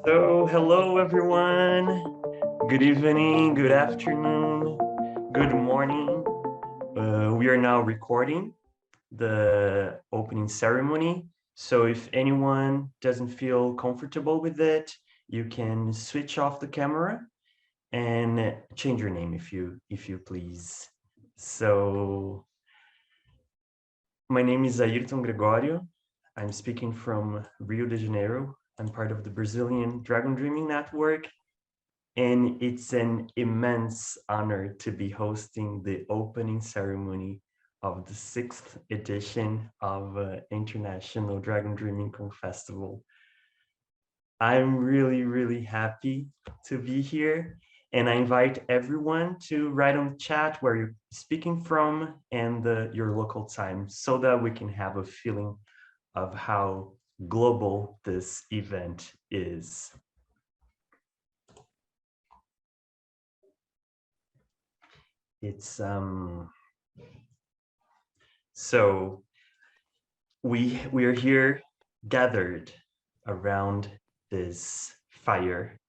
So, hello everyone. Good evening, good afternoon, good morning. We are now recording the opening ceremony. So, if anyone doesn't feel comfortable with it, you can switch off the camera and change your name if you please. So, my name is Ayrton Gregorio. I'm speaking from Rio de Janeiro. I'm part of the Brazilian Dragon Dreaming Network, and it's an immense honor to be hosting the opening ceremony of the 6th edition of International Dragon Dreaming Confestival. I'm really, really happy to be here, and I invite everyone to write on the chat where you're speaking from and your local time so that we can have a feeling of how global this event is. It's so we are here gathered around this fire,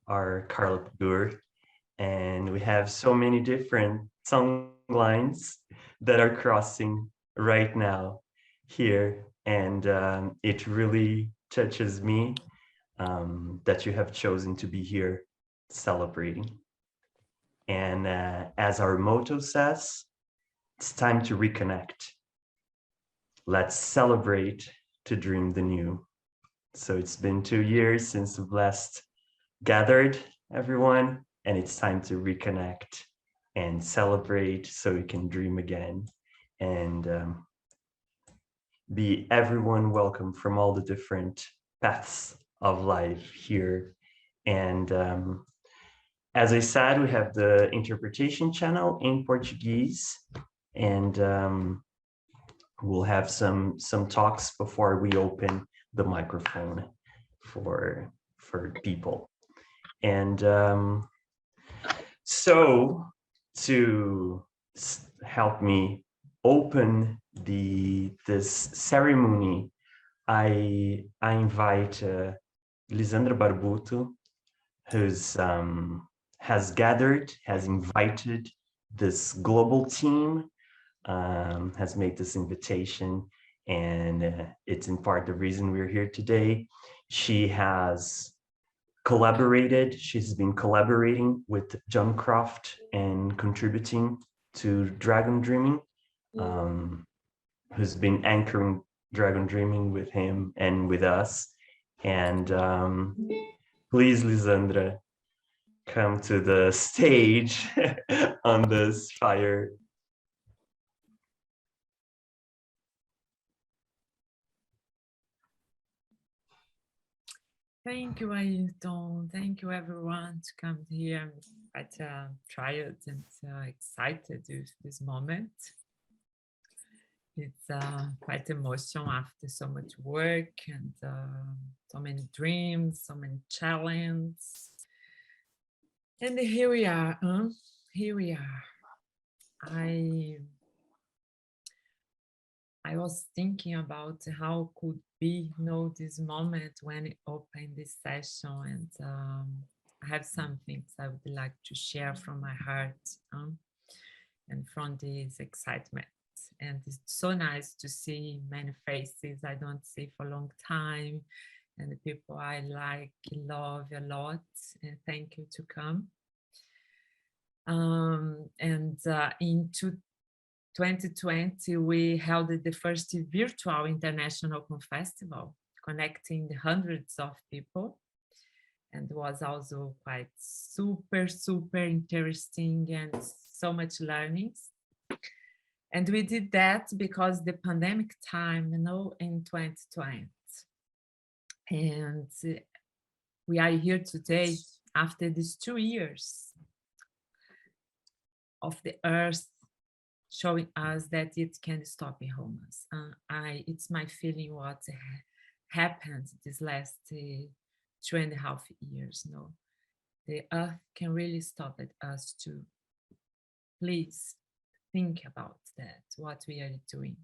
our Carla Padur, and we have so many different song lines that are crossing right now here, and it really touches me that you have chosen to be here celebrating. And as our motto says, it's time to reconnect. Let's celebrate to dream the new. So it's been 2 years since we've last gathered, everyone, and it's time to reconnect and celebrate so we can dream again and be everyone welcome from all the different paths of life here. And as I said, we have the interpretation channel in Portuguese, and we'll have some talks before we open the microphone for people. And so to help me open this ceremony, I invite Lisandra Barbuto, who's has invited this global team, has made this invitation, and it's in part the reason we're here today. She's been collaborating with John Croft and contributing to Dragon Dreaming, who's been anchoring Dragon Dreaming with him and with us. And please, Lisandra, come to the stage on this fire. Thank you, Ayrton. Thank you, everyone, to come here. I'm quite tired and excited with this moment. It's quite emotional after so much work and so many dreams, so many challenges. And here we are, Here we are. I was thinking about how could be this moment when I open this session, and I have some things I would like to share from my heart and from this excitement. And it's so nice to see many faces I don't see for a long time, and the people I love a lot, and thank you to come. In 2020, we held the first virtual international Confestival, connecting hundreds of people, and was also quite super interesting and so much learnings. And we did that because the pandemic time, in 2020. And we are here today after these 2 years of the earth showing us that it can stop in humans. It's my feeling what happened this last 2.5 years. The earth can really stop at us to please think about that, what we are doing.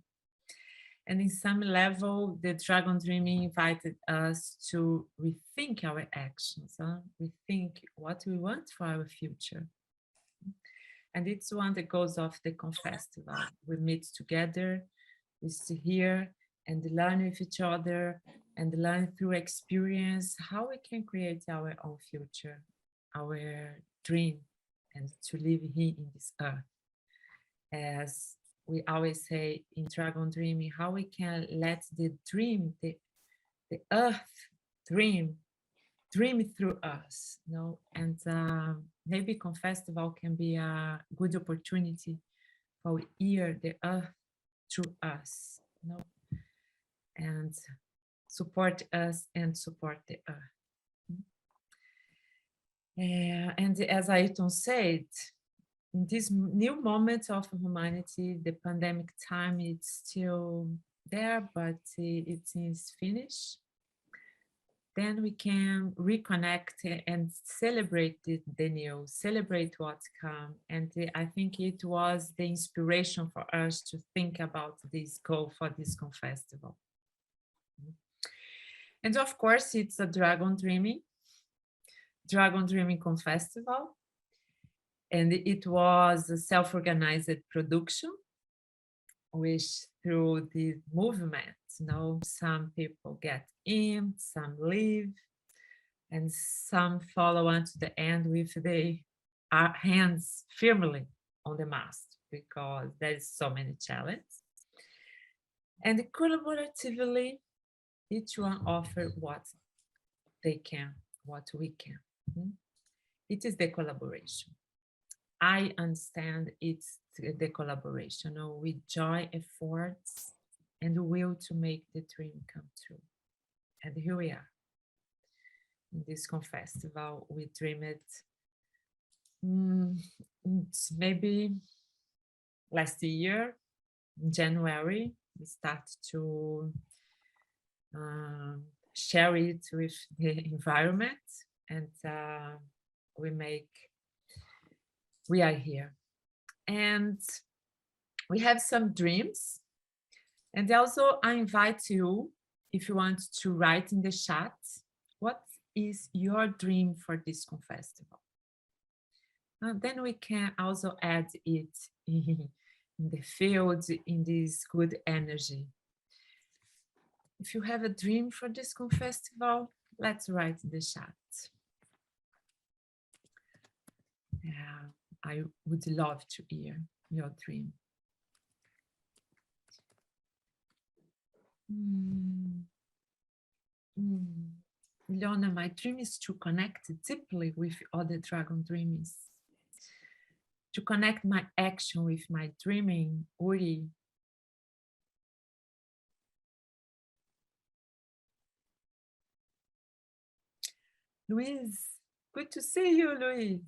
And in some level, the Dragon Dreaming invited us to rethink our actions, rethink what we want for our future. And it's one that goes off the Confestival. We meet together, we sit here and learn with each other and learn through experience how we can create our own future, our dream, and to live here in this earth. As we always say in Dragon Dreaming, how we can let the dream, the earth dream through us, you know, and maybe Confestival can be a good opportunity for we hear the earth through us, you know, and support us and support the earth. And as Ayrton said, in this new moment of humanity, the pandemic time, it's still there, but it is finished. Then we can reconnect and celebrate the new, celebrate what's come. And I think it was the inspiration for us to think about this goal for this Confestival. And of course, it's a Dragon Dreaming Confestival. And it was a self-organized production, which through the movement, you know, some people get in, some leave, and some follow on to the end with their hands firmly on the mast, because there's so many challenges. And collaboratively, each one offers what they can, what we can. It is the collaboration. I understand it's the collaboration, you know, with joy, efforts, and the will to make the dream come true. And here we are. In this Confestival, we dream it maybe last year, in January, we start to share it with the environment, and we are here. And we have some dreams. And also I invite you, if you want to write in the chat, what is your dream for this Confestival? Then we can also add it in the field, in this good energy. If you have a dream for this Confestival, let's write in the chat. Yeah, I would love to hear your dream. Leona, my dream is to connect deeply with other Dragon Dreamers. To connect my action with my dreaming, Uri. Luis, good to see you, Luis.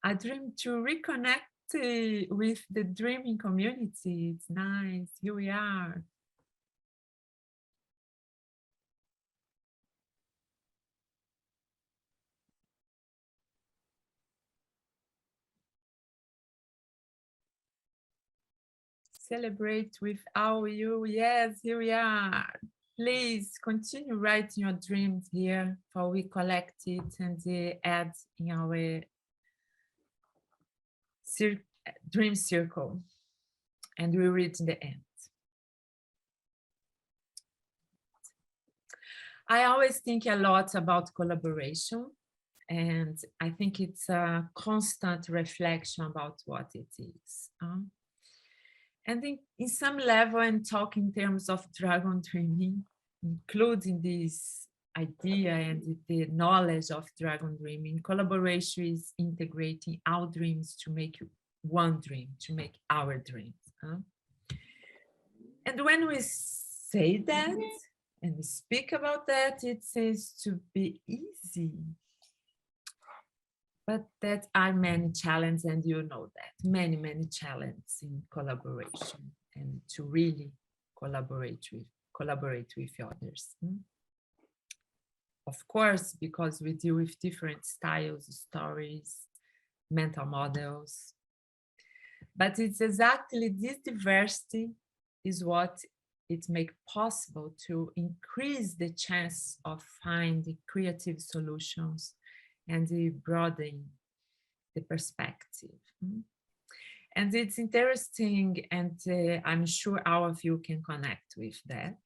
I dream to reconnect with the dreaming community. It's nice. Here we are. Celebrate with all you. Yes, here we are. Please continue writing your dreams here, for we collect it and add in our dream circle, and we read in the end. I always think a lot about collaboration, and I think it's a constant reflection about what it is. And in some level, and talk in terms of Dragon Dreaming, including this idea and the knowledge of Dragon Dreaming, collaboration is integrating our dreams to make one dream, to make our dreams. And when we say that and we speak about that, it seems to be easy. But there are many challenges, and you know that, many challenges in collaboration, and to really collaborate with others. Of course, because we deal with different styles, stories, mental models. But it's exactly this diversity is what it make possible to increase the chance of finding creative solutions and broadening the perspective. And it's interesting, and I'm sure all of you can connect with that.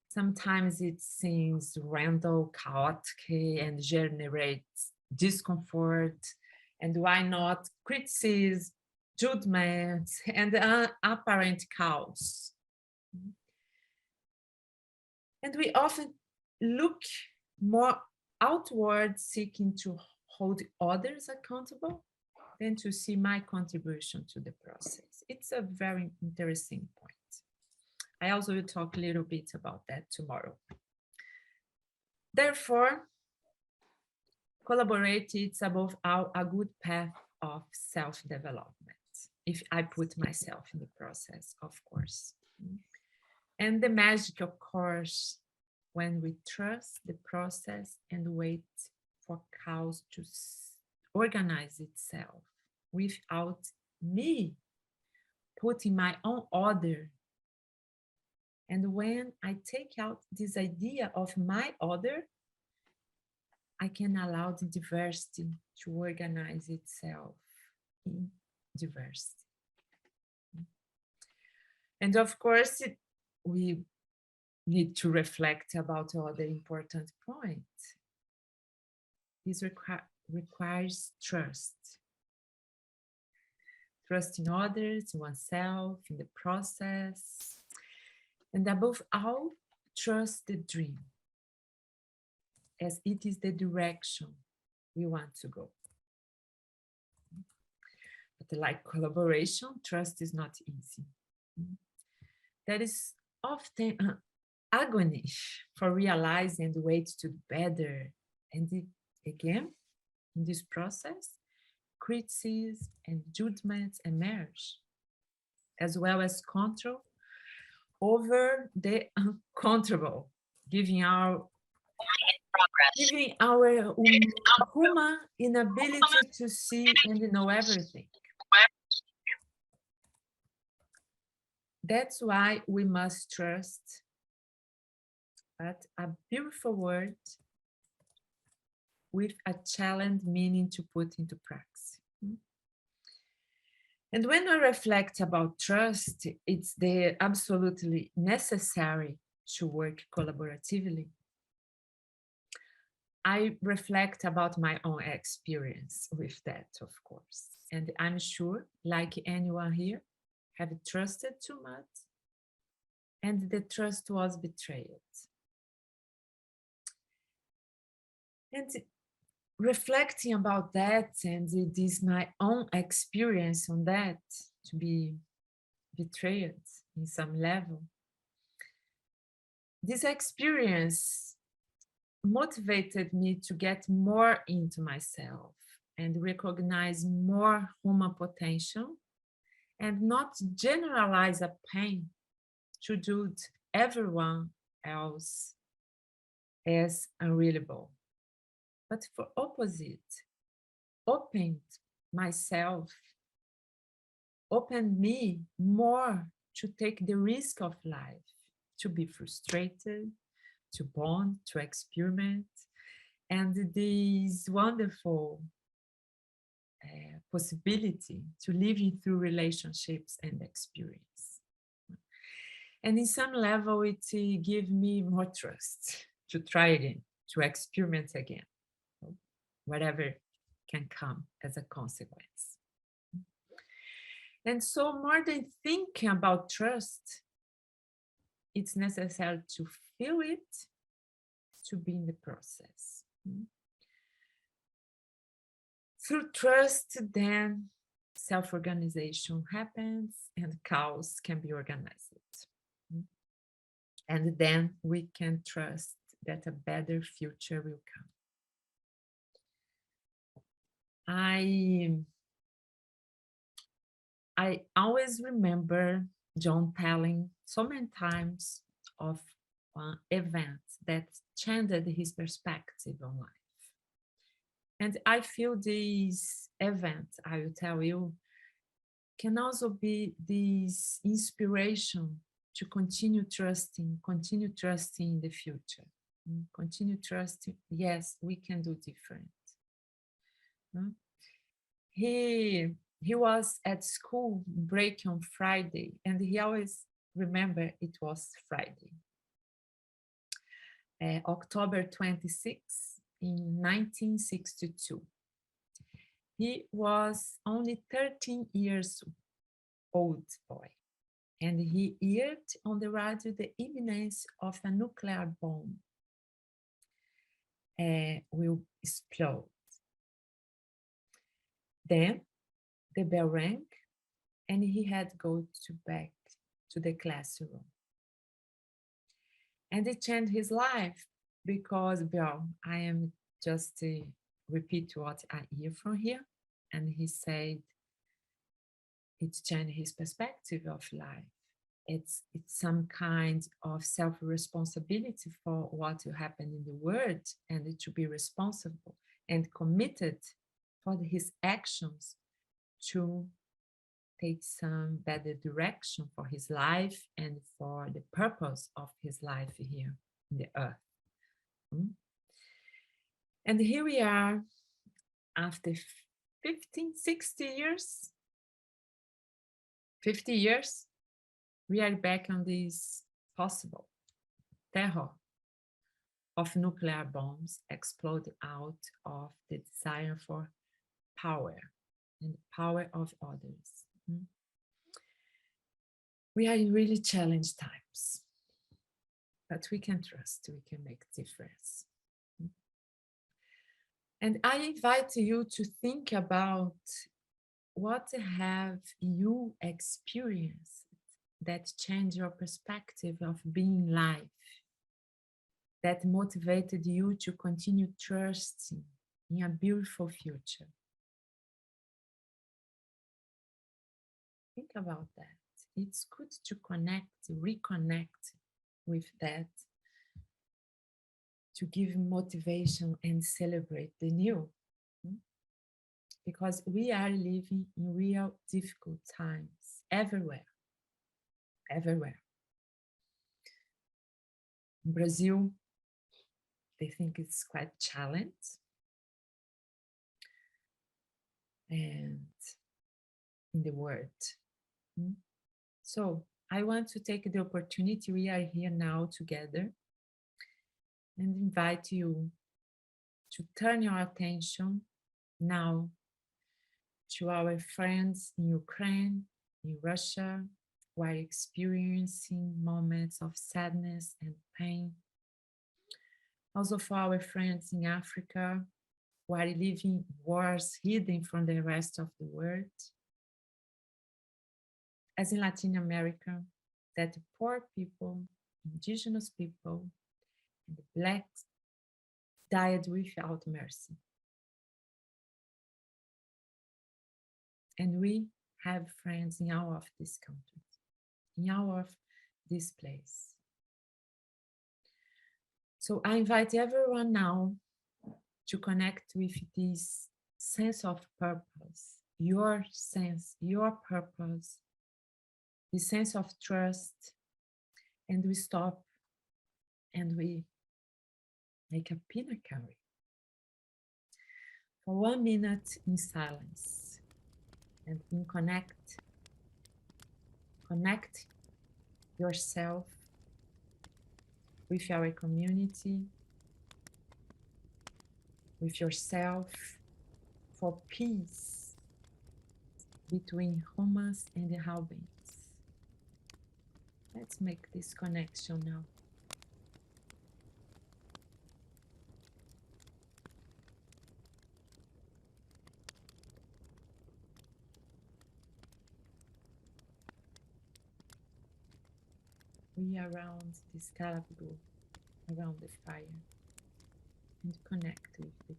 Sometimes it seems random, chaotic, and generates discomfort. And why not criticism, judgment, and apparent chaos? And we often look more outward, seeking to hold others accountable than to see my contribution to the process. It's a very interesting point. I also will talk a little bit about that tomorrow. Therefore, collaborate is above all a good path of self-development, if I put myself in the process, of course. And the magic, of course, when we trust the process and wait for chaos to organize itself without me putting my own order. And when I take out this idea of my order, I can allow the diversity to organize itself in diversity. And of course, we need to reflect about other important points. This requires trust. Trust in others, in oneself, in the process. And above all, trust the dream, as it is the direction we want to go. But like collaboration, trust is not easy. There is often agony for realizing and wait to do better. And again, in this process, criticism and judgments emerge, as well as control over the uncontrollable, giving our human inability to see and know everything. That's why we must trust, but a beautiful word with a challenge meaning to put into practice. And when I reflect about trust, it's the absolutely necessary to work collaboratively. I reflect about my own experience with that, of course. And I'm sure, like anyone here, have trusted too much, and the trust was betrayed. And reflecting about that, and it is my own experience on that, to be betrayed in some level. This experience motivated me to get more into myself and recognize more human potential, and not generalize a pain to judge everyone else as unreadable, but for opposite, opened myself, opened me more to take the risk of life, to be frustrated, to bond, to experiment, and this wonderful possibility to living through relationships and experience. And in some level, it gave me more trust to try again, to experiment again, whatever can come as a consequence. And so more than thinking about trust, it's necessary to feel it, to be in the process. Through trust, then self-organization happens and chaos can be organized. And then we can trust that a better future will come. I always remember John telling so many times of one event that changed his perspective on life. And I feel this event, I will tell you, can also be this inspiration to continue trusting in the future. Continue trusting, yes, we can do different. He was at school break on Friday, and he always remember it was Friday. October 26, in 1962. He was only 13 years old boy, and he heard on the radio the imminence of a nuclear bomb will explode. Then the bell rang, and he had to go back to the classroom. And it changed his life because, well, I am just repeat what I hear from here. And he said it changed his perspective of life. It's some kind of self-responsibility for what will happen in the world, and to be responsible and committed for his actions to take some better direction for his life and for the purpose of his life here in the earth. And here we are after 50 years, we are back on this possible terror of nuclear bombs explode out of the desire for power and the power of others. We are in really challenged times, but we can trust, we can make a difference. And I invite you to think about what have you experienced that changed your perspective of being life, that motivated you to continue trusting in a beautiful future. Think about that. It's good to reconnect with that, to give motivation and celebrate the new. Because we are living in real difficult times everywhere. In Brazil, they think it's quite challenging. And in the world. So I want to take the opportunity, we are here now together, and invite you to turn your attention now to our friends in Ukraine, in Russia, who are experiencing moments of sadness and pain. Also for our friends in Africa, who are living wars hidden from the rest of the world. As in Latin America, that poor people, indigenous people, and the blacks died without mercy. And we have friends in all of these countries, in all of this place. So I invite everyone now to connect with this sense of purpose, your sense, your purpose, the sense of trust, and we stop and we make a peanut curry for 1 minute in silence and in connect yourself with our community, with yourself, for peace between humans and the Albans. Let's make this connection now. We around this calabgo, around the fire, and connect with the peace.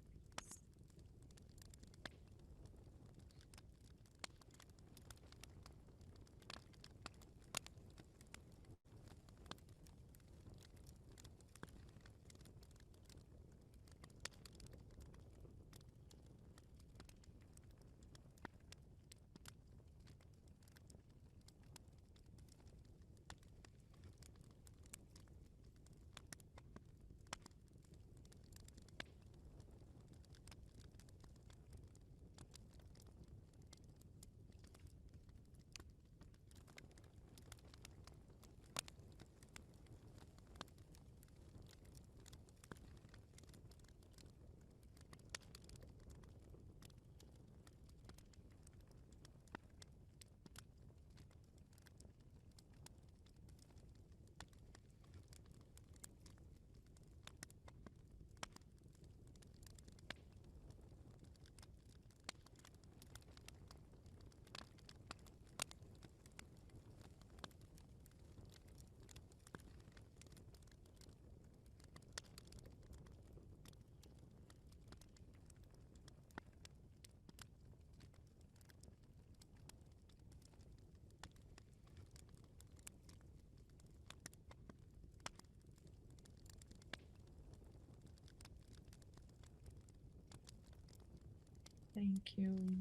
Thank you.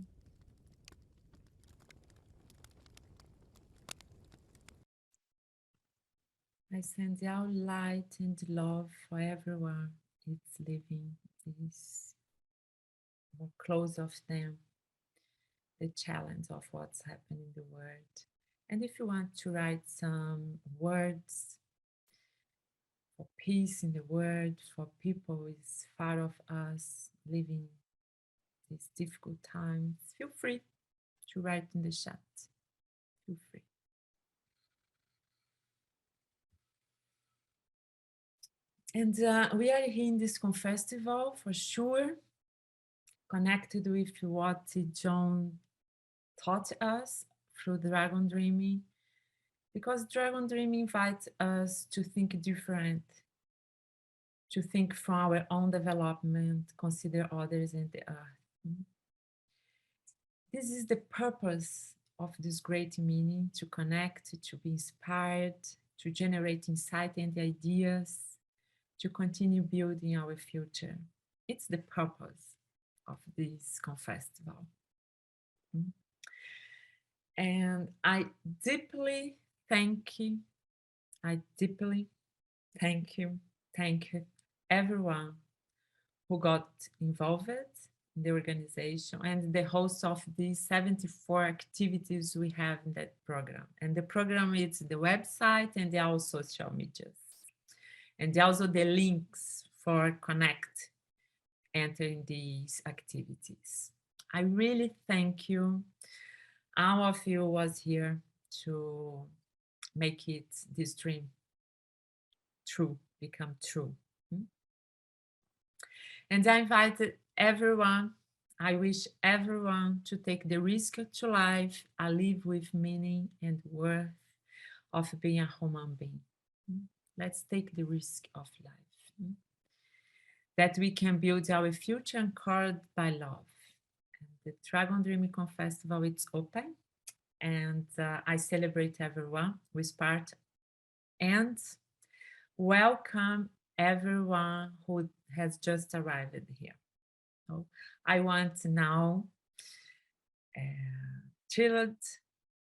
I send out light and love for everyone it's living this, or close of them, the challenge of what's happening in the world. And if you want to write some words for peace in the world, for people who is far of us, living these difficult times, feel free to write in the chat. Feel free. And we are here in this Confestival for sure, connected with what John taught us through Dragon Dreaming, because Dragon Dreaming invites us to think different, to think from our own development, consider others and the earth. This is the purpose of this great meaning, to connect, to be inspired, to generate insight and ideas, to continue building our future. It's the purpose of this Confestival. And I deeply thank you everyone who got involved in the organization and the host of these 74 activities we have in that program. And the program is the website and all social medias. And also the links for connect, entering these activities. I really thank you. All of you was here to make it, this dream true, become true. And I invited everyone, I wish everyone to take the risk to life, a live with meaning and worth of being a human being. Let's take the risk of life. That we can build our future anchored by love. And the Dragon Dreaming Confestival, it's open, and I celebrate everyone with part and welcome everyone who has just arrived here. So I want now thrilled,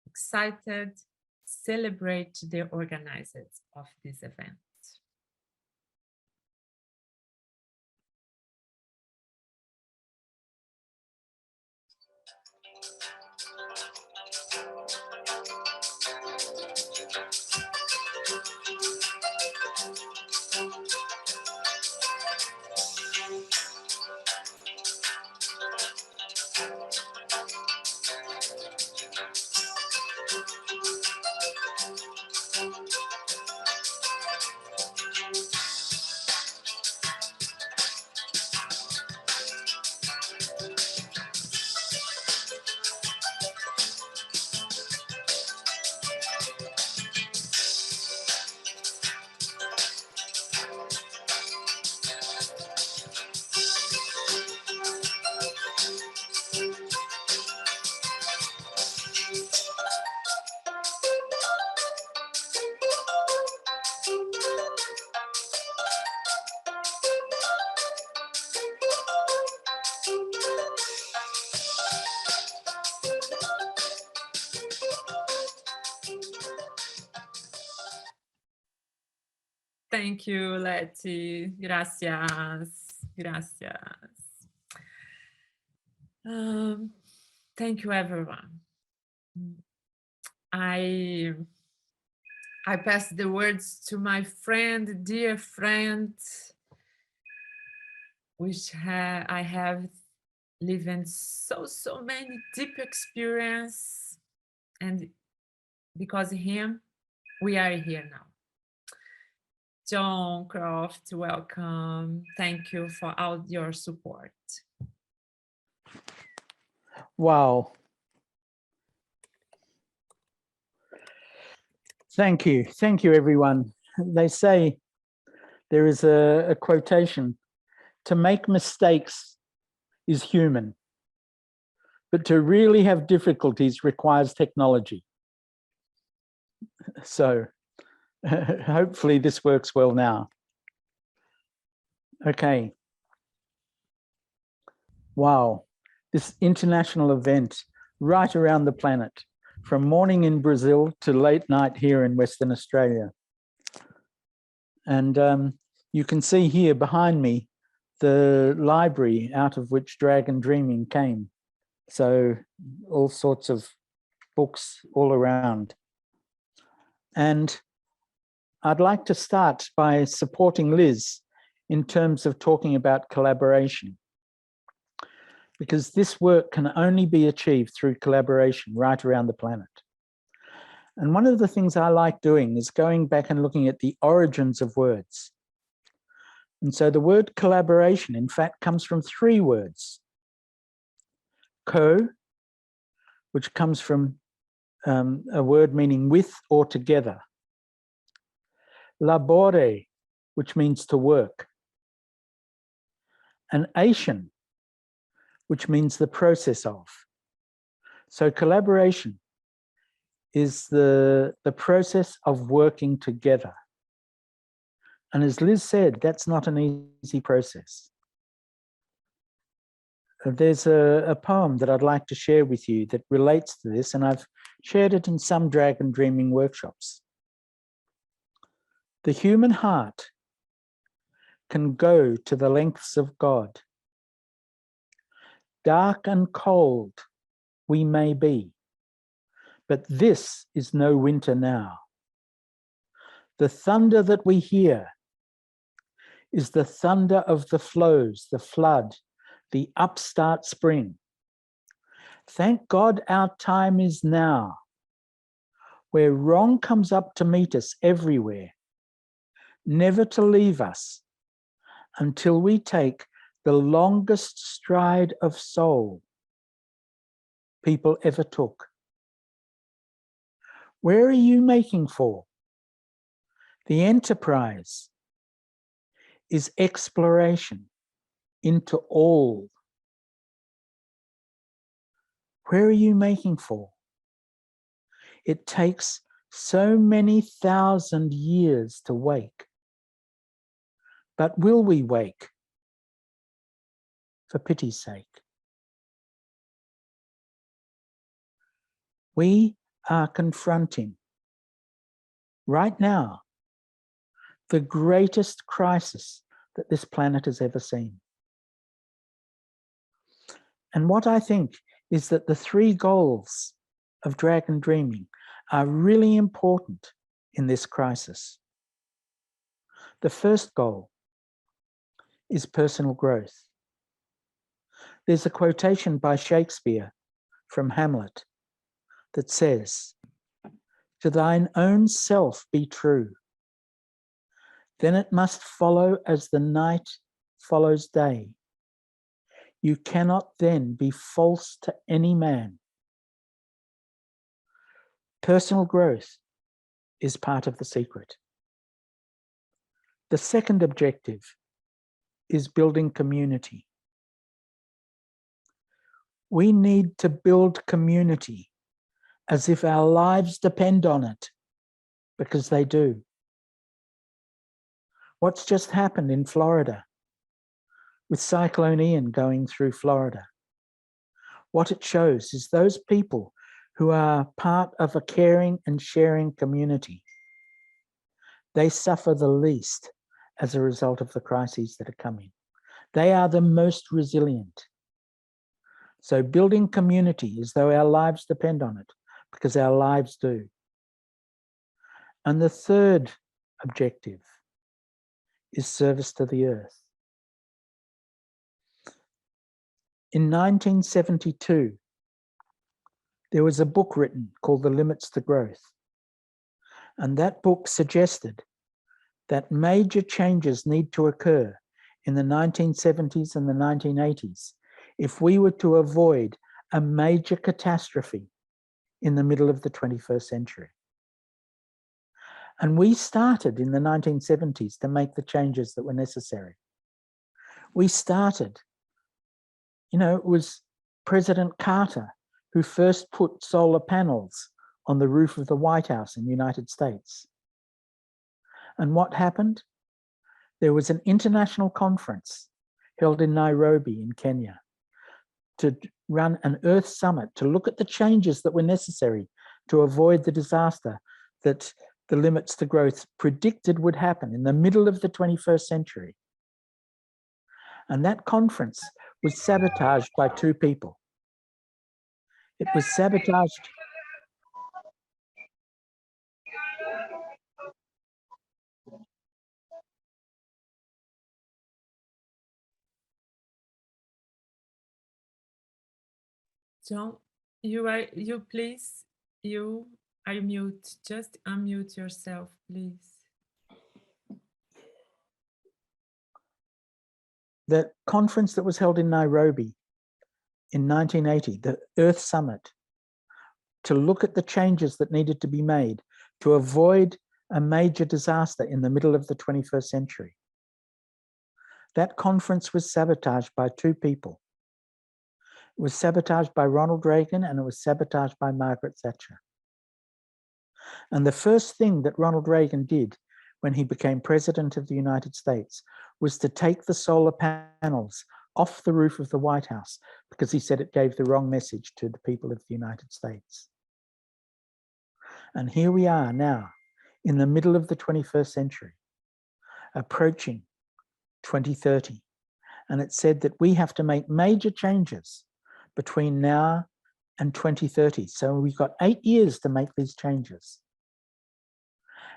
excited, celebrate the organizers of this event. Thank you, Letty. Gracias. Gracias. Thank you, everyone. I pass the words to my friend, dear friend, which I have lived in so many deep experience, and because of him, we are here now. John Croft, welcome. Thank you for all your support. Wow. Thank you. Thank you, everyone. They say there is a quotation, to make mistakes is human, but to really have difficulties requires technology. So hopefully this works well now. Okay. Wow. this international event right around the planet, from morning in Brazil to late night here in Western Australia. And you can see here behind me the library out of which Dragon Dreaming came. So all sorts of books all around. And I'd like to start by supporting Liz in terms of talking about collaboration, because this work can only be achieved through collaboration right around the planet. And one of the things I like doing is going back and looking at the origins of words. And so the word collaboration, in fact, comes from three words. Co, which comes from a word meaning with or together. Labore, which means to work. And ation, which means the process of. So collaboration is the process of working together. And as Liz said, that's not an easy process. There's a poem that I'd like to share with you that relates to this, and I've shared it in some Dragon Dreaming workshops. The human heart can go to the lengths of God. Dark and cold we may be, but this is no winter now. The thunder that we hear is the thunder of the flows, the flood, the upstart spring. Thank God our time is now, where wrong comes up to meet us everywhere, never to leave us until we take the longest stride of soul people ever took. Where are you making for? The enterprise is exploration into all. Where are you making for? It takes so many thousand years to wake. But will we wake? For pity's sake. We are confronting, right now, the greatest crisis that this planet has ever seen. And what I think is that the three goals of Dragon Dreaming are really important in this crisis. The first goal is personal growth. There's a quotation by Shakespeare from Hamlet that says, "To thine own self be true, then it must follow as the night follows day. You cannot then be false to any man." Personal growth is part of the secret. The second objective is building community. We need to build community as if our lives depend on it, because they do. What's just happened in Florida with Cyclone Ian going through Florida? What it shows is those people who are part of a caring and sharing community, they suffer the least as a result of the crises that are coming. They are the most resilient. So building community as though our lives depend on it, because our lives do. And the third objective is service to the earth. In 1972, there was a book written called The Limits to Growth. And that book suggested that major changes need to occur in the 1970s and the 1980s if we were to avoid a major catastrophe in the middle of the 21st century. And we started in the 1970s to make the changes that were necessary. We started, it was President Carter who first put solar panels on the roof of the White House in the United States. And what happened? There was an international conference held in Nairobi in Kenya to run an Earth summit to look at the changes that were necessary to avoid the disaster that the limits to growth predicted would happen in the middle of the 21st century. And that conference was sabotaged by two people. It was sabotaged. John, you are mute. Just unmute yourself, please. The conference that was held in Nairobi in 1980, the Earth Summit, to look at the changes that needed to be made to avoid a major disaster in the middle of the 21st century. That conference was sabotaged by two people. It was sabotaged by Ronald Reagan and it was sabotaged by Margaret Thatcher. And the first thing that Ronald Reagan did when he became president of the United States was to take the solar panels off the roof of the White House because he said it gave the wrong message to the people of the United States. And here we are now in the middle of the 21st century, approaching 2030. And it said that we have to make major changes between now and 2030. So we've got 8 years to make these changes.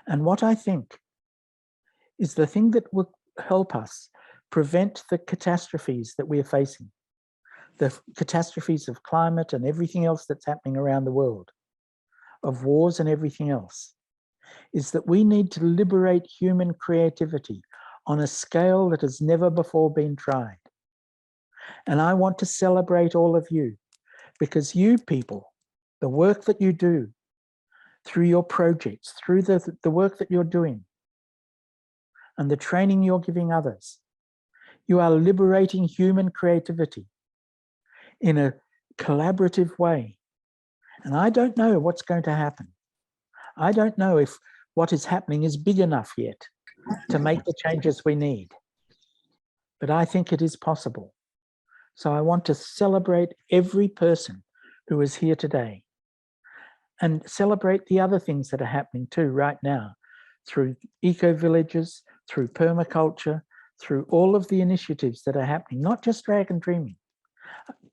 And what I think is the thing that will help us prevent the catastrophes that we are facing, the catastrophes of climate and everything else that's happening around the world, of wars and everything else, is that we need to liberate human creativity on a scale that has never before been tried. And I want to celebrate all of you because you people, the work that you do through your projects, through the work that you're doing and the training you're giving others, you are liberating human creativity in a collaborative way. And I don't know what's going to happen. I don't know if what is happening is big enough yet to make the changes we need. But I think it is possible. So I want to celebrate every person who is here today and celebrate the other things that are happening too right now through eco-villages, through permaculture, through all of the initiatives that are happening, not just dragon dreaming.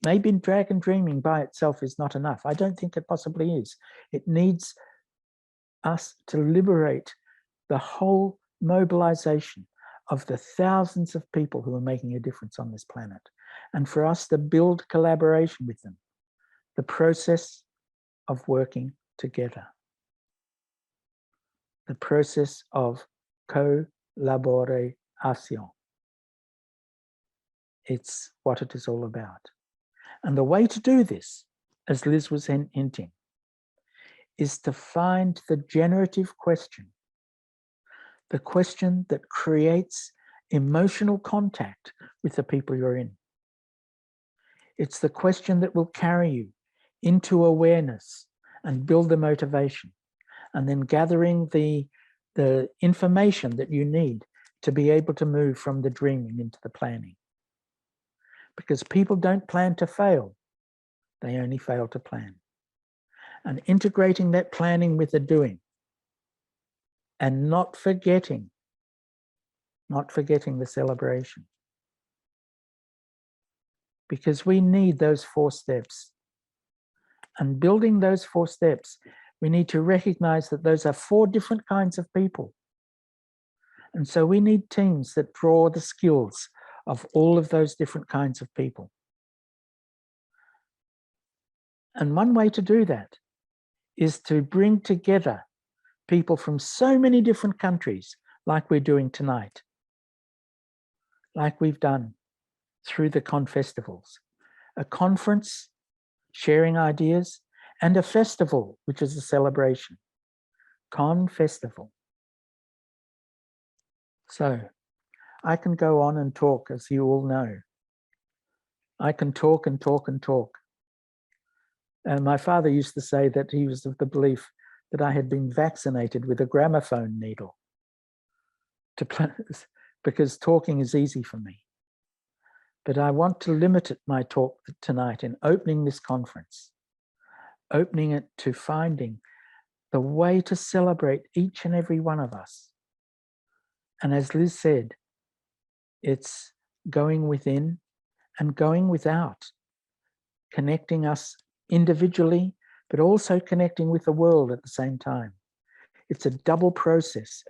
Maybe dragon dreaming by itself is not enough. I don't think it possibly is. It needs us to liberate the whole mobilization of the thousands of people who are making a difference on this planet, and for us to build collaboration with them, the process of working together, the process of collaboration. It's what it is all about. And the way to do this, as Liz was hinting, is to find the generative question, the question that creates emotional contact with the people you're in. It's the question that will carry you into awareness and build the motivation, and then gathering the information that you need to be able to move from the dreaming into the planning. Because people don't plan to fail, they only fail to plan. And integrating that planning with the doing, and not forgetting the celebration. Because we need those 4 steps. And building those 4 steps, we need to recognize that those are 4 different kinds of people. And so we need teams that draw the skills of all of those different kinds of people. And one way to do that is to bring together people from so many different countries, like we're doing tonight, like we've done through the Confestivals, a conference sharing ideas, and a festival, which is a celebration. Confestival. So I can go on and talk, as you all know. I can talk and talk and talk. And my father used to say that he was of the belief that I had been vaccinated with a gramophone needle because talking is easy for me. but I want to limit my talk tonight in opening this conference, opening it to finding the way to celebrate each and every one of us. And as Liz said, it's going within and going without, connecting us individually, but also connecting with the world at the same time. It's a double process,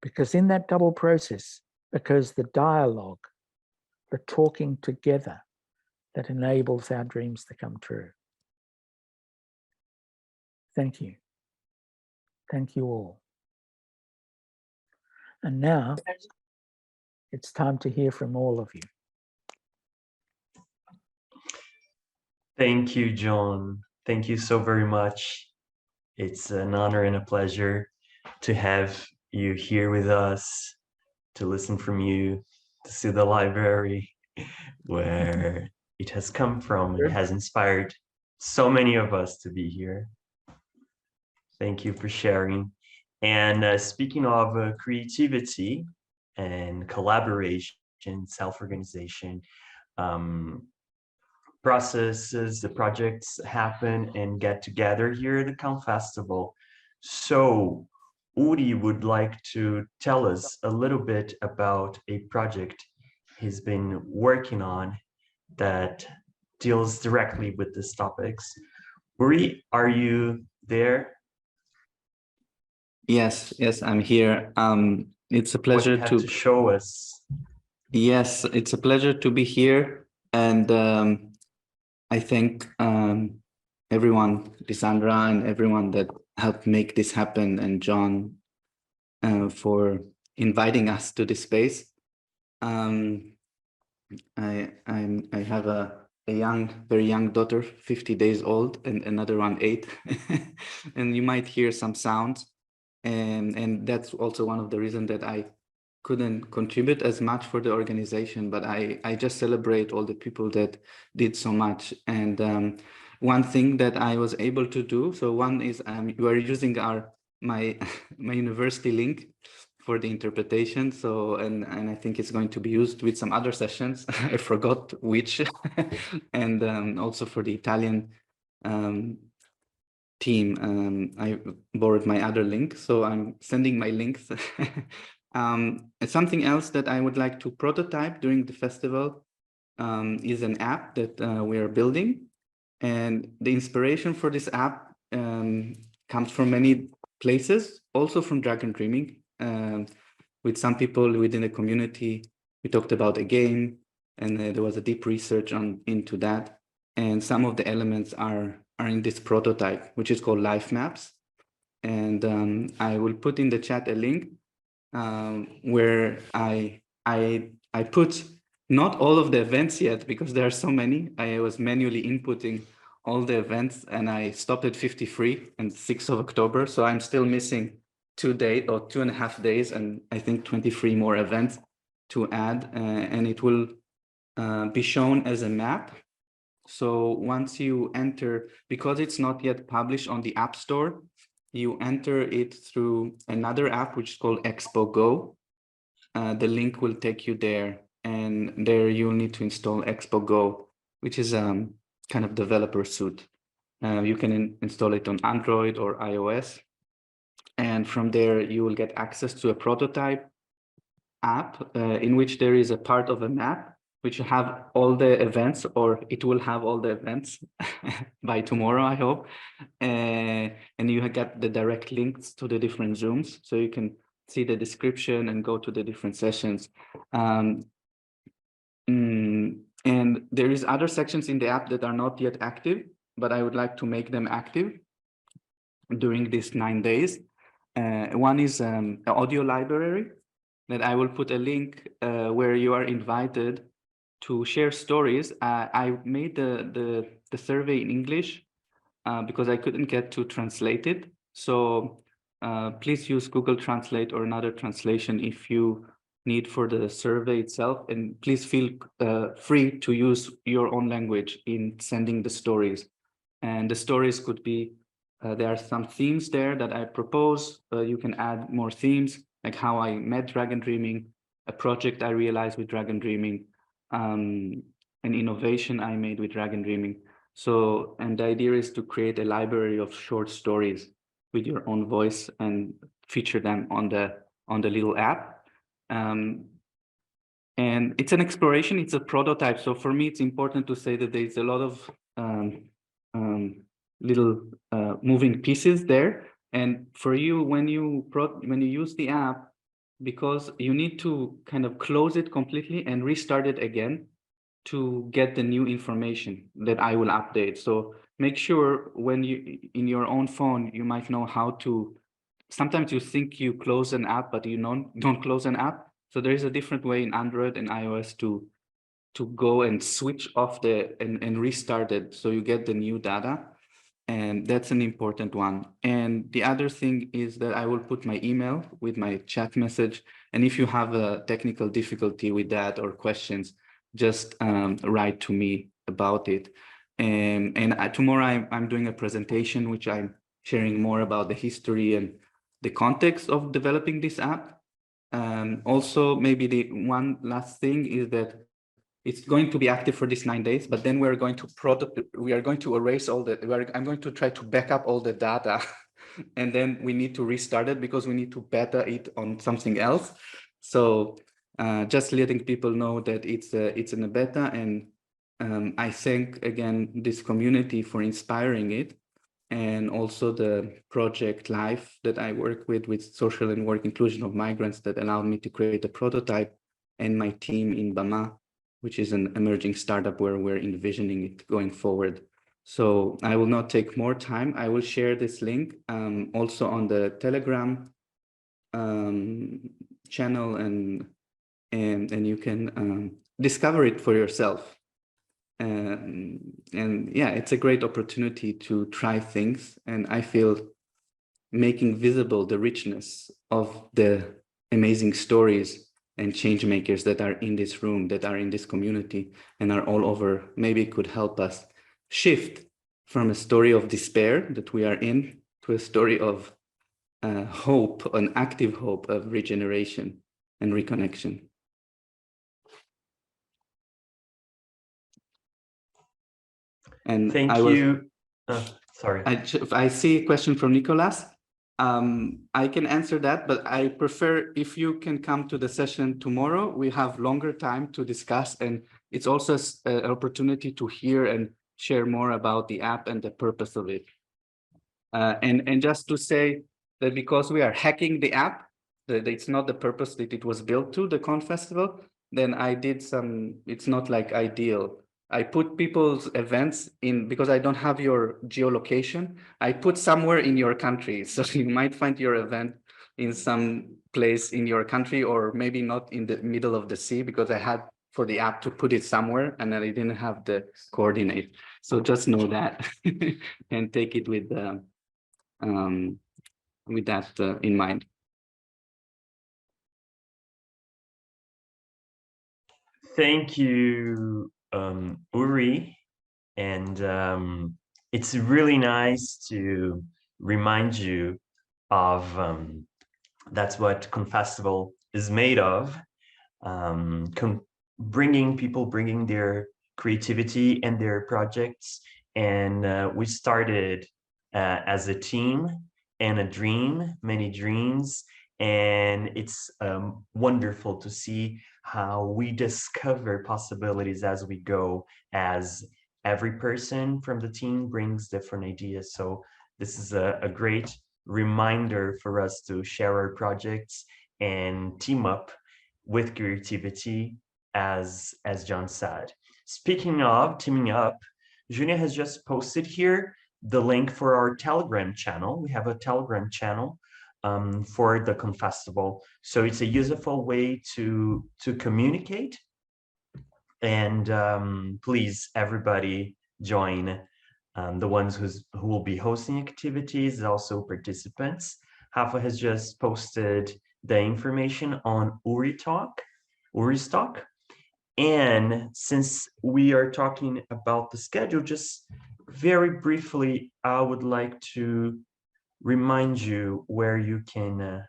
because in that double process occurs the dialogue, the talking together that enables our dreams to come true. Thank you. Thank you all. And now it's time to hear from all of you. Thank you, John. Thank you so very much. It's an honor and a pleasure to have you here with us, to listen from you, to see the library where it has come from and has inspired so many of us to be here. Thank you for sharing. And speaking of creativity and collaboration, self-organization, processes, the projects happen and get together here at the Confestival. So Uri would like to tell us a little bit about a project he's been working on that deals directly with these topics. Uri, are you there? Yes, I'm here. It's a What pleasure you have to show us. Yes, it's a pleasure to be here, and I thank everyone, Lissandra, and everyone that helped make this happen, and John for inviting us to this space. I have a very young daughter, 50 days old, and another one 8, and you might hear some sounds. And that's also one of the reasons that I couldn't contribute as much for the organization, but I just celebrate all the people that did so much. And one thing that I was able to do, so one is we are using my university link for the interpretation. So and I think it's going to be used with some other sessions. I forgot which, and also for the Italian team, I borrowed my other link, so I'm sending my links. Something else that I would like to prototype during the festival is an app that we are building, and the inspiration for this app comes from many places, also from Dragon Dreaming. With some people within the community, we talked about a game, and there was a deep research into that, and some of the elements are in this prototype, which is called Life Maps. And I will put in the chat a link where I put not all of the events yet, because there are so many. I was manually inputting all the events, and I stopped at 53 and 6th of October. So I'm still missing 2 days or 2.5 days, and I think 23 more events to add, and it will be shown as a map. So once you enter, because it's not yet published on the App Store, you enter it through another app, which is called Expo Go. The link will take you there, and there you'll need to install Expo Go, which is kind of developer suite. You can install it on Android or iOS. And from there, you will get access to a prototype app in which there is a part of a map which have all the events, or it will have all the events by tomorrow, I hope. And you get the direct links to the different Zooms, so you can see the description and go to the different sessions. And there is other sections in the app that are not yet active, but I would like to make them active during these 9 days. One is an audio library that I will put a link where you are invited to share stories. I made the survey in English because I couldn't get to translate it. So please use Google Translate or another translation if you need for the survey itself. And please feel free to use your own language in sending the stories. And the stories could be, there are some themes there that I propose. You can add more themes, like how I met Dragon Dreaming, a project I realized with Dragon Dreaming, an innovation I made with Dragon Dreaming. So, and the idea is to create a library of short stories with your own voice and feature them on the little app. And it's an exploration, it's a prototype. So for me, it's important to say that there's a lot of little moving pieces there. And for you, when you use the app, because you need to kind of close it completely and restart it again to get the new information that I will update. So make sure when you, in your own phone, you might know how to, sometimes you think you close an app, but you don't close an app. So there is a different way in Android and iOS to go and switch off and restart it so you get the new data. And that's an important one. And the other thing is that I will put my email with my chat message. And if you have a technical difficulty with that or questions, just write to me about it. And tomorrow I'm doing a presentation, which I'm sharing more about the history and the context of developing this app. Also, maybe the one last thing is that it's going to be active for these 9 days, but then we are going to erase all the, I'm going to try to back up all the data and then we need to restart it because we need to beta it on something else. So just letting people know that it's in a beta, and I thank again this community for inspiring it, and also the project Life that I work with social and work inclusion of migrants, that allowed me to create a prototype, and my team in Bama, which is an emerging startup where we're envisioning it going forward. So I will not take more time. I will share this link also on the Telegram channel, and you can discover it for yourself. And yeah, it's a great opportunity to try things. And I feel making visible the richness of the amazing stories and change makers that are in this room, that are in this community and are all over, maybe could help us shift from a story of despair that we are in to a story of hope, an active hope of regeneration and reconnection. And Thank you. Sorry. I see a question from Nicolas. I can answer that, but I prefer if you can come to the session tomorrow. We have longer time to discuss, and it's also an opportunity to hear and share more about the app and the purpose of it. And just to say that because we are hacking the app, that it's not the purpose that it was built to, the Confestival, then I did some, it's not like ideal. I put people's events in, because I don't have your geolocation, I put somewhere in your country. So you might find your event in some place in your country, or maybe not in the middle of the sea, because I had for the app to put it somewhere and then I didn't have the coordinate. So just know that and take it with that in mind. Thank you, Uri. And it's really nice to remind you of that's what Confestival is made of, bringing their creativity and their projects. And we started as a team and a dream, many dreams. And it's wonderful to see how we discover possibilities as we go, as every person from the team brings different ideas. So this is a great reminder for us to share our projects and team up with creativity, as John said. Speaking of teaming up, Julia has just posted here the link for our Telegram channel. We have a Telegram channel for the Confestival. So it's a useful way to communicate. And please, everybody, join. The ones who will be hosting activities, also participants. Rafa has just posted the information on Uri's talk. And since we are talking about the schedule, just very briefly, I would like to remind you where you can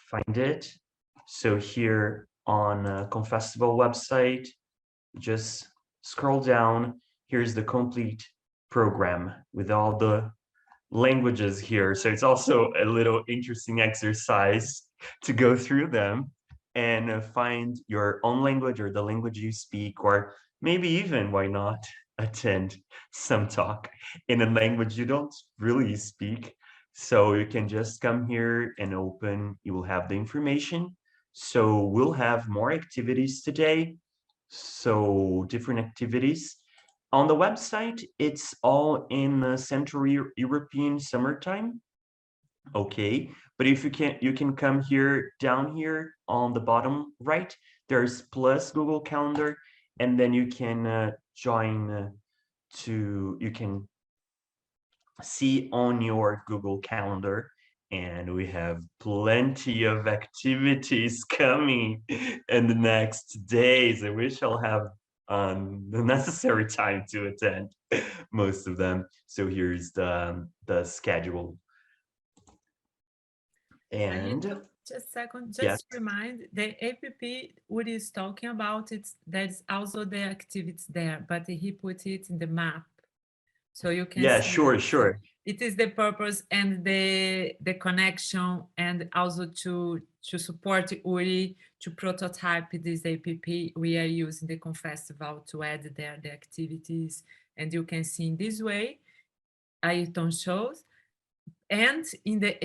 find it. So here on Confestival website, just scroll down. Here's the complete program with all the languages here. So it's also a little interesting exercise to go through them and find your own language or the language you speak, or maybe even, why not, attend some talk in a language you don't really speak. So you can just come here and open, you will have the information. So we'll have more activities today. So different activities. On the website, it's all in Central European summertime. Okay, but if you can come here, down here on the bottom right, there's plus Google Calendar, and then you can join you can see on your Google Calendar, and we have plenty of activities coming in the next days. I wish I'll have the necessary time to attend most of them. So here's the schedule. And just a second, just yes. remind the app what is talking about, there's also the activities there, but he put it in the map. So you can yeah, see sure. It is the purpose and the connection, and also to support Uri to prototype this app. We are using the Confestival to add there the activities, and you can see in this way Ayrton shows, and in the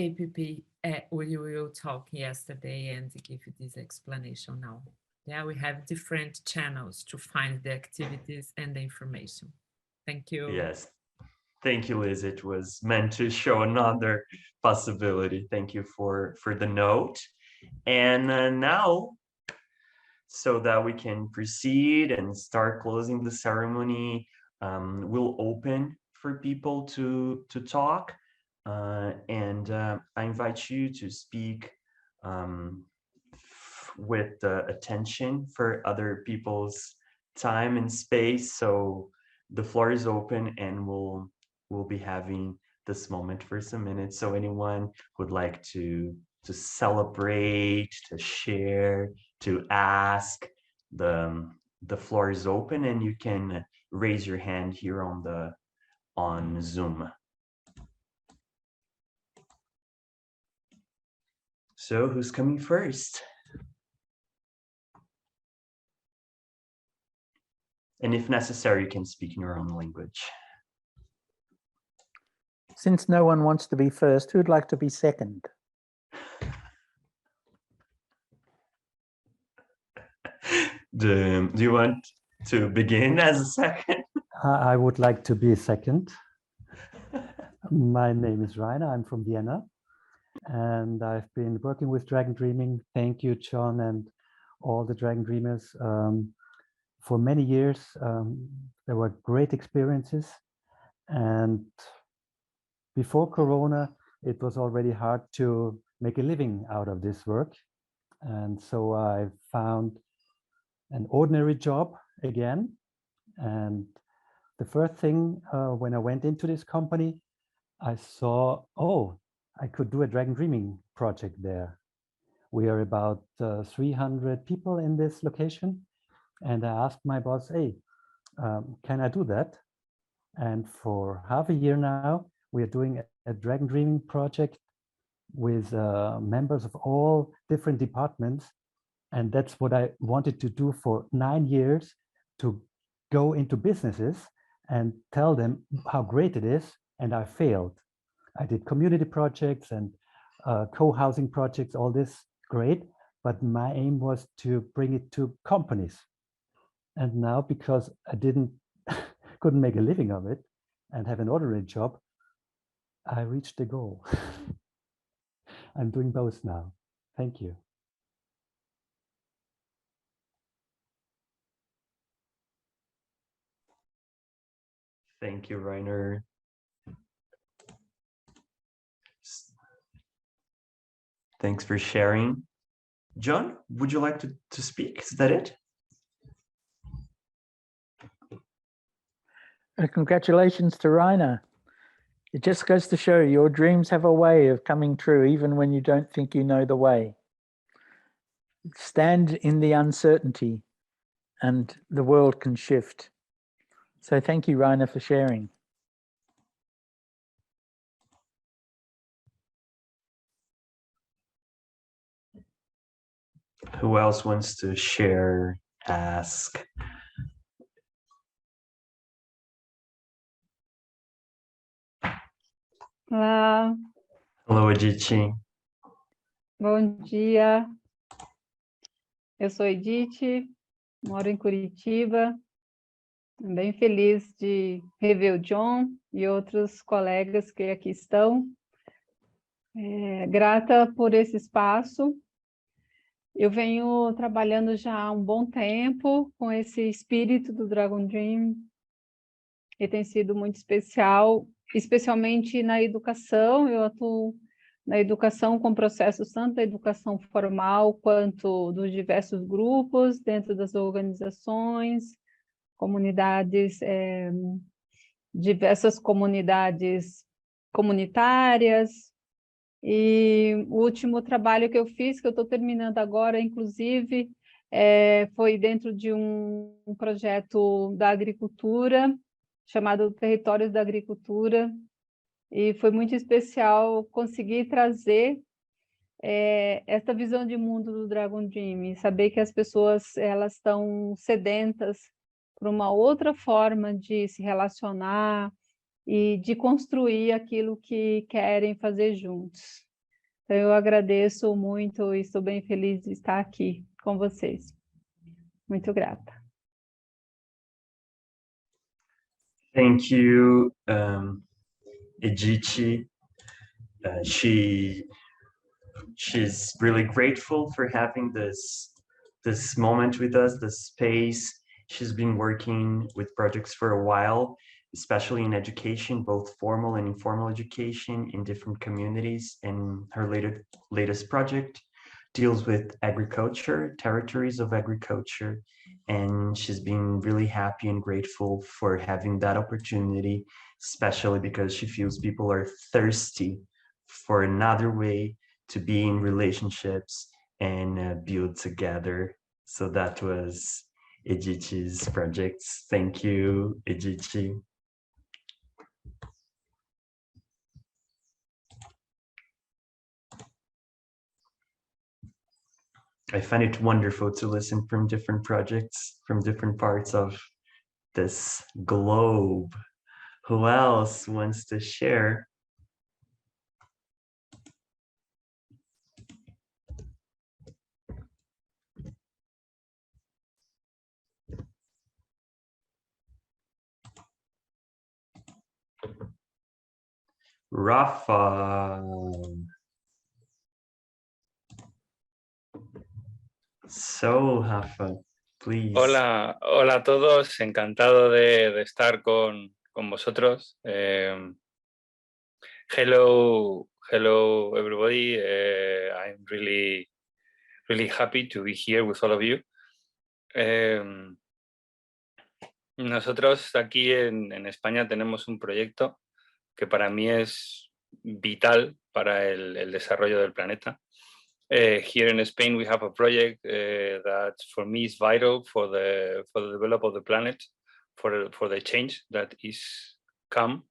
app we will talk yesterday and give you this explanation now. Yeah, we have different channels to find the activities and the information. Thank you. Yes. Thank you, Liz. It was meant to show another possibility. Thank you for the note. And now, so that we can proceed and start closing the ceremony, we'll open for people to talk. And I invite you to speak with attention for other people's time and space. So the floor is open, and we'll be having this moment for some minutes. So anyone who'd like to celebrate, to share, to ask, the floor is open, and you can raise your hand here on Zoom. So who's coming first? And if necessary, you can speak in your own language. Since no one wants to be first, who'd like to be second? Do you want to begin as a second? I would like to be second. My name is Rainer. I'm from Vienna, and I've been working with Dragon Dreaming. Thank you, John, and all the Dragon Dreamers. For many years, there were great experiences, and before Corona, it was already hard to make a living out of this work. And so I found an ordinary job again. And the first thing when I went into this company, I saw, oh, I could do a Dragon Dreaming project there. We are about 300 people in this location. And I asked my boss, hey, can I do that? And for half a year now, we are doing a Dragon Dreaming project with members of all different departments. And that's what I wanted to do for 9 years, to go into businesses and tell them how great it is. And I failed. I did community projects and co-housing projects, all this great. But my aim was to bring it to companies. And now, because I couldn't make a living of it and have an ordinary job, I reached the goal. I'm doing both now. Thank you. Thank you, Rainer. Thanks for sharing. John, would you like to speak? Is that it? Congratulations to Rainer. It just goes to show your dreams have a way of coming true, even when you don't think you know the way. Stand in the uncertainty and the world can shift. So thank you, Rainer, for sharing. Who else wants to share, ask? Olá, Hello, Edici. bom dia. Eu sou Edith, moro em Curitiba. Bem feliz de rever o John e outros colegas que aqui estão. Grata por esse espaço. Eu venho trabalhando já há um bom tempo com esse espírito do Dragon Dream e tem sido muito especial, especialmente na educação. Eu atuo na educação com processos tanto da educação formal quanto dos diversos grupos dentro das organizações, comunidades, diversas comunidades comunitárias. E o último trabalho que eu fiz, que eu estou terminando agora, inclusive, foi dentro de um projeto da agricultura, chamado Territórios da Agricultura, e foi muito especial conseguir trazer essa visão de mundo do Dragon Dream, saber que as pessoas elas estão sedentas por uma outra forma de se relacionar e de construir aquilo que querem fazer juntos. Então, eu agradeço muito e estou bem feliz de estar aqui com vocês. Muito grata. Thank you, Edici. She's really grateful for having this moment with us, this space. She's been working with projects for a while, especially in education, both formal and informal education in different communities. And her latest project deals with agriculture, territories of agriculture. And she's been really happy and grateful for having that opportunity, especially because she feels people are thirsty for another way to be in relationships and build together. So that was Edici's projects. Thank you, Edici. I find it wonderful to listen from different projects, from different parts of this globe. Who else wants to share? Rafa. So, Rafa, please. Hola, hola a todos, encantado de estar con vosotros. Hello everybody. I'm really happy to be here with all of you. Nosotros aquí en España tenemos un proyecto que para mí es vital para el desarrollo del planeta. Here in Spain, we have a project that for me is vital for the development of the planet, for the change that is come,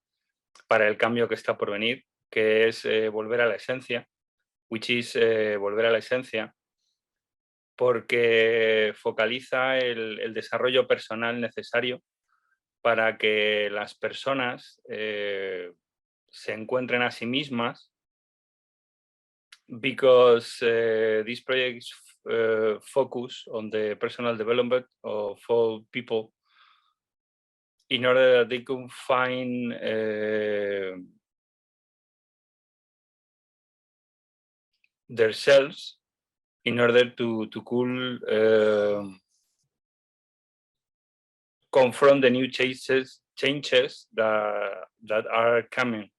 para el cambio que está por venir, que es volver a la esencia, which is volver a la esencia, porque focaliza el desarrollo personal necesario para que las personas se encuentren a sí mismas. Because these projects focus on the personal development of all people in order that they can find themselves in order to confront the new changes that are coming.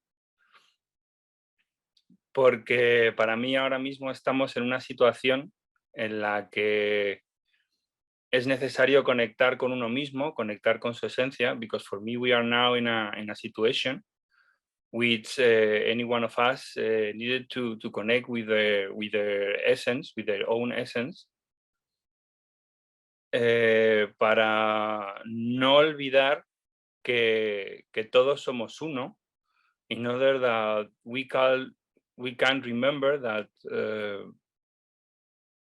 Porque para mí ahora mismo estamos en una situación en la que es necesario conectar con uno mismo, conectar con su esencia, because for me we are now in a situation which any one of us needed to connect with their essence, with their own essence, para no olvidar que todos somos uno, in order that we can remember that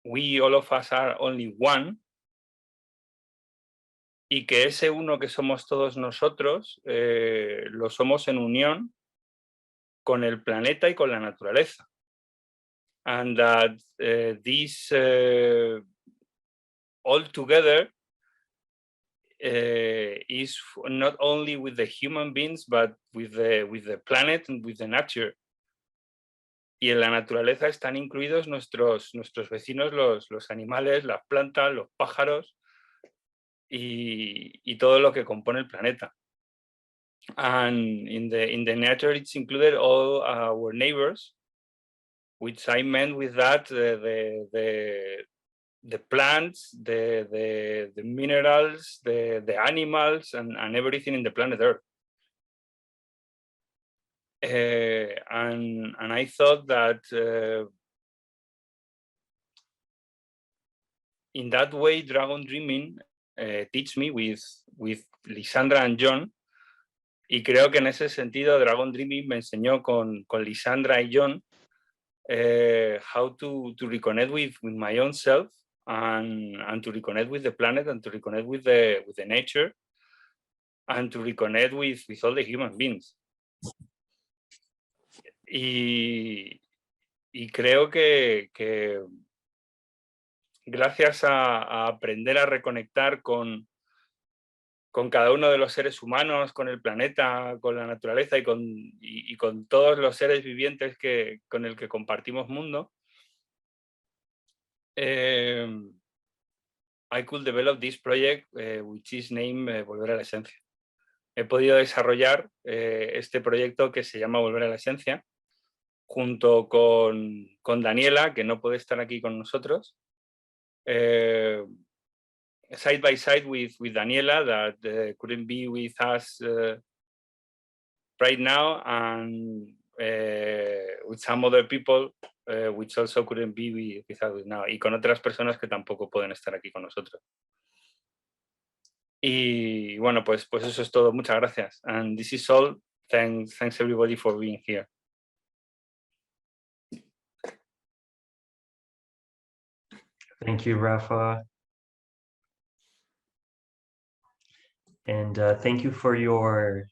we, all of us, are only one, y que ese uno que somos todos nosotros lo somos en unión con el planeta y con la naturaleza. And that this all together is not only with the human beings, but with the planet and with the nature. Y en la naturaleza están incluidos nuestros vecinos, los animales, las plantas, los pájaros y todo lo que compone el planeta. And in the nature, it's included all our neighbors, which I meant with that the plants, the minerals, the animals, and everything in the planet Earth. And I thought that in that way, Dragon Dreaming teach me with Lisandra and John, y creo que en ese sentido Dragon Dreaming me enseñó con Lisandra y John how to reconnect with my own self and to reconnect with the planet and to reconnect with the nature and to reconnect with all the human beings. Y creo que gracias a aprender a reconectar con cada uno de los seres humanos, con el planeta, con la naturaleza y con todos los seres vivientes con el que compartimos mundo, I could develop this project, which is named Volver a la Esencia. He podido desarrollar este proyecto que se llama Volver a la Esencia, junto con Daniela, que no puede estar aquí con nosotros, side by side with Daniela, that couldn't be with us right now, and with some other people which also couldn't be with us now, y con otras personas que tampoco pueden estar aquí con nosotros. Y bueno, pues eso es todo. Muchas gracias. And this is all. Thanks everybody for being here. Thank you, Rafa. And thank you for your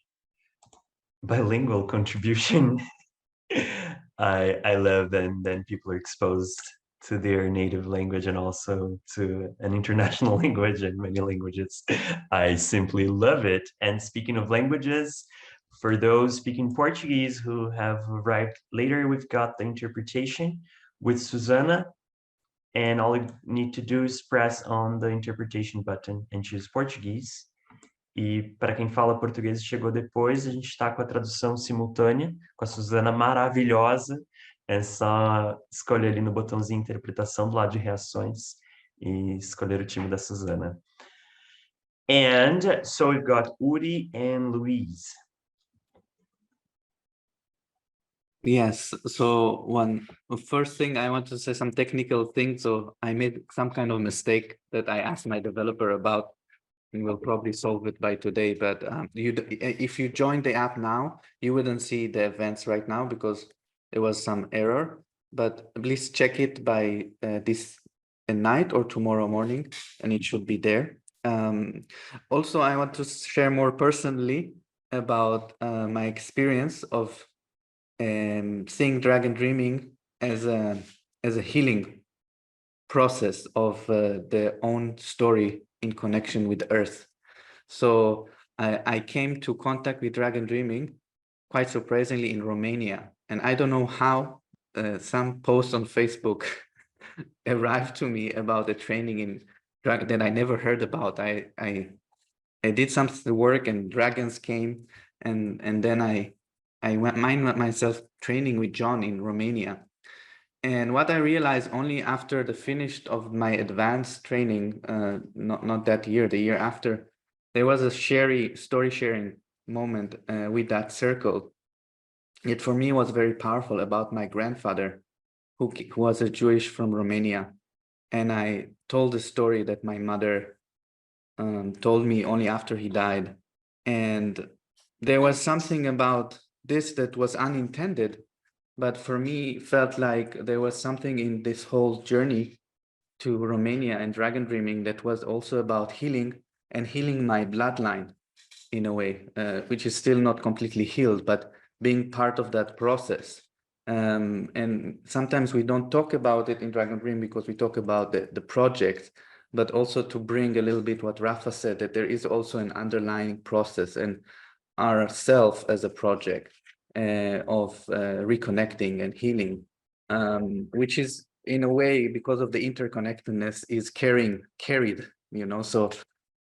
bilingual contribution. I love then people are exposed to their native language and also to an international language and many languages. I simply love it. And speaking of languages, for those speaking Portuguese who have arrived later, we've got the interpretation with Susana. And all you need to do is press on the interpretation button and choose Portuguese. E para quem fala português e chegou depois, a gente está com a tradução simultânea, com a Susana maravilhosa. É só escolher ali no botãozinho interpretação do lado de reações e escolher o time da Susana. And so we've got Uri and Luis. Yes, so first thing I want to say some technical things. So I made some kind of mistake that I asked my developer about, and we'll probably solve it by today. But if you join the app now, you wouldn't see the events right now because there was some error. But please check it by this night or tomorrow morning, and it should be there. Also, I want to share more personally about my experience of seeing Dragon Dreaming as a healing process of their own story in connection with Earth. So I came to contact with Dragon Dreaming quite surprisingly in Romania, and I don't know how some post on Facebook arrived to me about the training in Dragon that I never heard about. I did some work and dragons came, and then I went myself training with John in Romania. And what I realized only after the finish of my advanced training, not that year, the year after, there was a story sharing moment with that circle. It for me was very powerful about my grandfather, who was a Jewish from Romania. And I told the story that my mother told me only after he died. And there was something about this that was unintended, but for me felt like there was something in this whole journey to Romania and dragon dreaming that was also about healing and healing my bloodline in a way, which is still not completely healed, but being part of that process. And sometimes we don't talk about it in Dragon Dream because we talk about the project, but also to bring a little bit what Rafa said, that there is also an underlying process and ourself as a project of reconnecting and healing, which is in a way, because of the interconnectedness, is carried, you know, so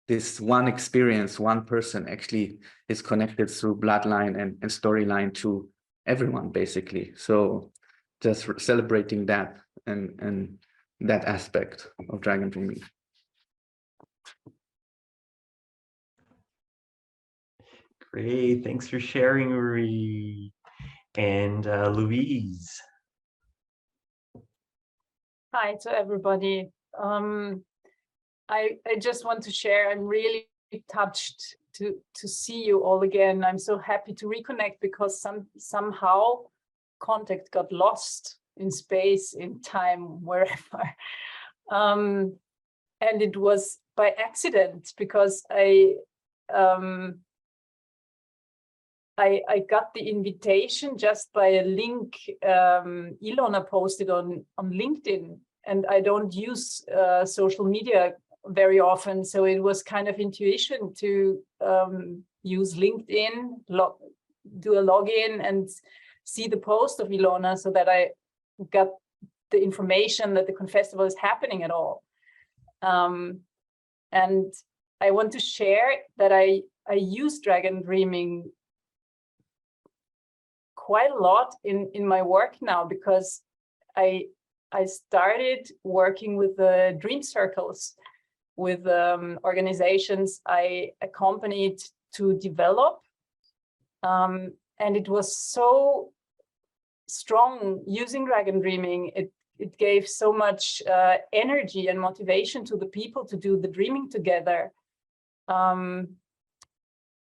this one experience, one person actually is connected through bloodline and storyline to everyone, basically. So just celebrating that and that aspect of Dragon Dreaming. Great, thanks for sharing, Uri. And Louise. Hi to everybody. I just want to share, I'm really touched to see you all again. I'm so happy to reconnect because somehow contact got lost in space, in time, wherever. And it was by accident because I got the invitation just by a link Ilona posted on LinkedIn, and I don't use social media very often, so it was kind of intuition to use LinkedIn, do a login and see the post of Ilona so that I got the information that the Confestival is happening at all. And I want to share that I use Dragon Dreaming quite a lot in my work now, because I started working with the dream circles, with organizations I accompanied to develop. And it was so strong using Dragon Dreaming. It gave so much energy and motivation to the people to do the dreaming together. And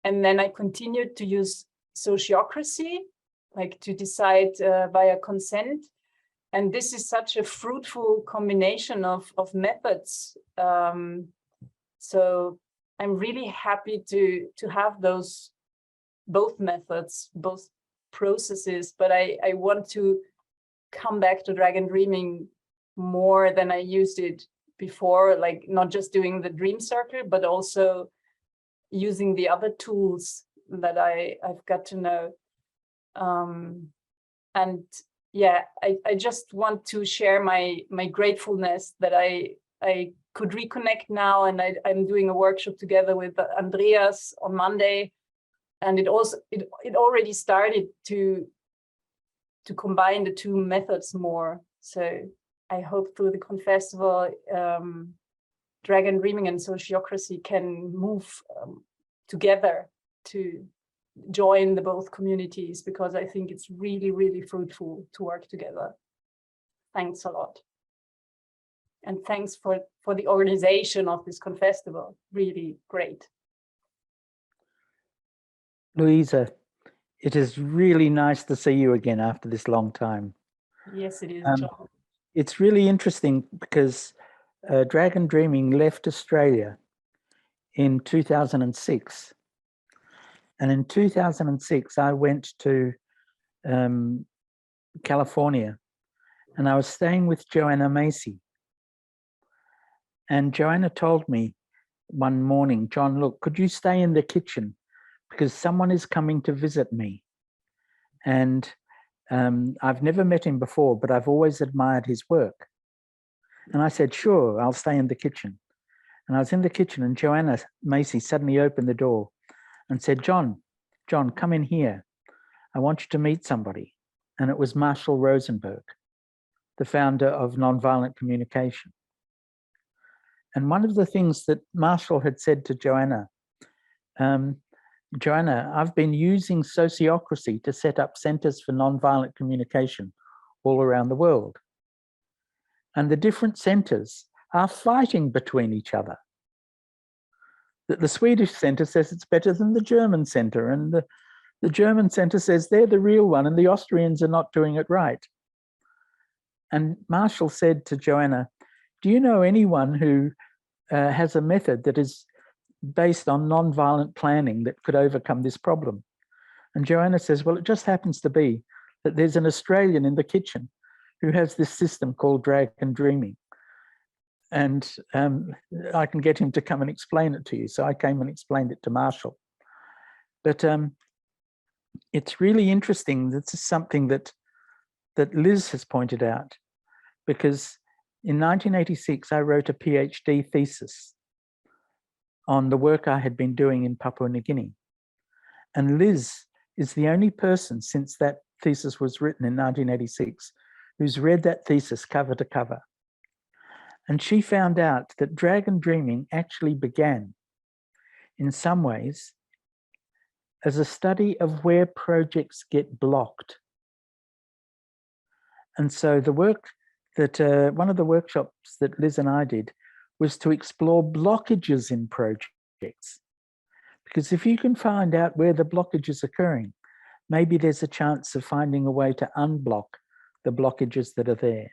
then I continued to use sociocracy, like to decide via consent. And this is such a fruitful combination of methods. So I'm really happy to have those, both methods, both processes, but I want to come back to Dragon Dreaming more than I used it before, like not just doing the dream circle, but also using the other tools that I've got to know. And yeah, I just want to share my gratefulness that I could reconnect now, and I'm doing a workshop together with Andreas on Monday, and it already started to combine the two methods more. So I hope through the Confestival, Dragon Dreaming and sociocracy can move together to join the both communities, because I think it's really, really fruitful to work together. Thanks a lot. And thanks for the organization of this Confestival. Really great. Louisa, it is really nice to see you again after this long time. Yes, it is, John. It's really interesting because Dragon Dreaming left Australia in 2006. And in 2006, I went to California, and I was staying with Joanna Macy. And Joanna told me one morning, John, look, could you stay in the kitchen? Because someone is coming to visit me. And I've never met him before, but I've always admired his work. And I said, sure, I'll stay in the kitchen. And I was in the kitchen, and Joanna Macy suddenly opened the door and said, John, come in here. I want you to meet somebody. And it was Marshall Rosenberg, the founder of Nonviolent Communication. And one of the things that Marshall had said to Joanna, Joanna, I've been using sociocracy to set up centers for nonviolent communication all around the world. And the different centers are fighting between each other. that the Swedish center says it's better than the German center, and the German center says they're the real one and the Austrians are not doing it right. And Marshall said to Joanna, do you know anyone who has a method that is based on non-violent planning that could overcome this problem? And Joanna says, well, it just happens to be that there's an Australian in the kitchen who has this system called dragon dreaming. And I can get him to come and explain it to you. So I came and explained it to Marshall. But it's really interesting. This is something that Liz has pointed out, because in 1986, I wrote a PhD thesis on the work I had been doing in Papua New Guinea. And Liz is the only person since that thesis was written in 1986 who's read that thesis cover to cover. And she found out that dragon dreaming actually began, in some ways, as a study of where projects get blocked. And so the work that, one of the workshops that Liz and I did was to explore blockages in projects. Because if you can find out where the blockage is occurring, maybe there's a chance of finding a way to unblock the blockages that are there.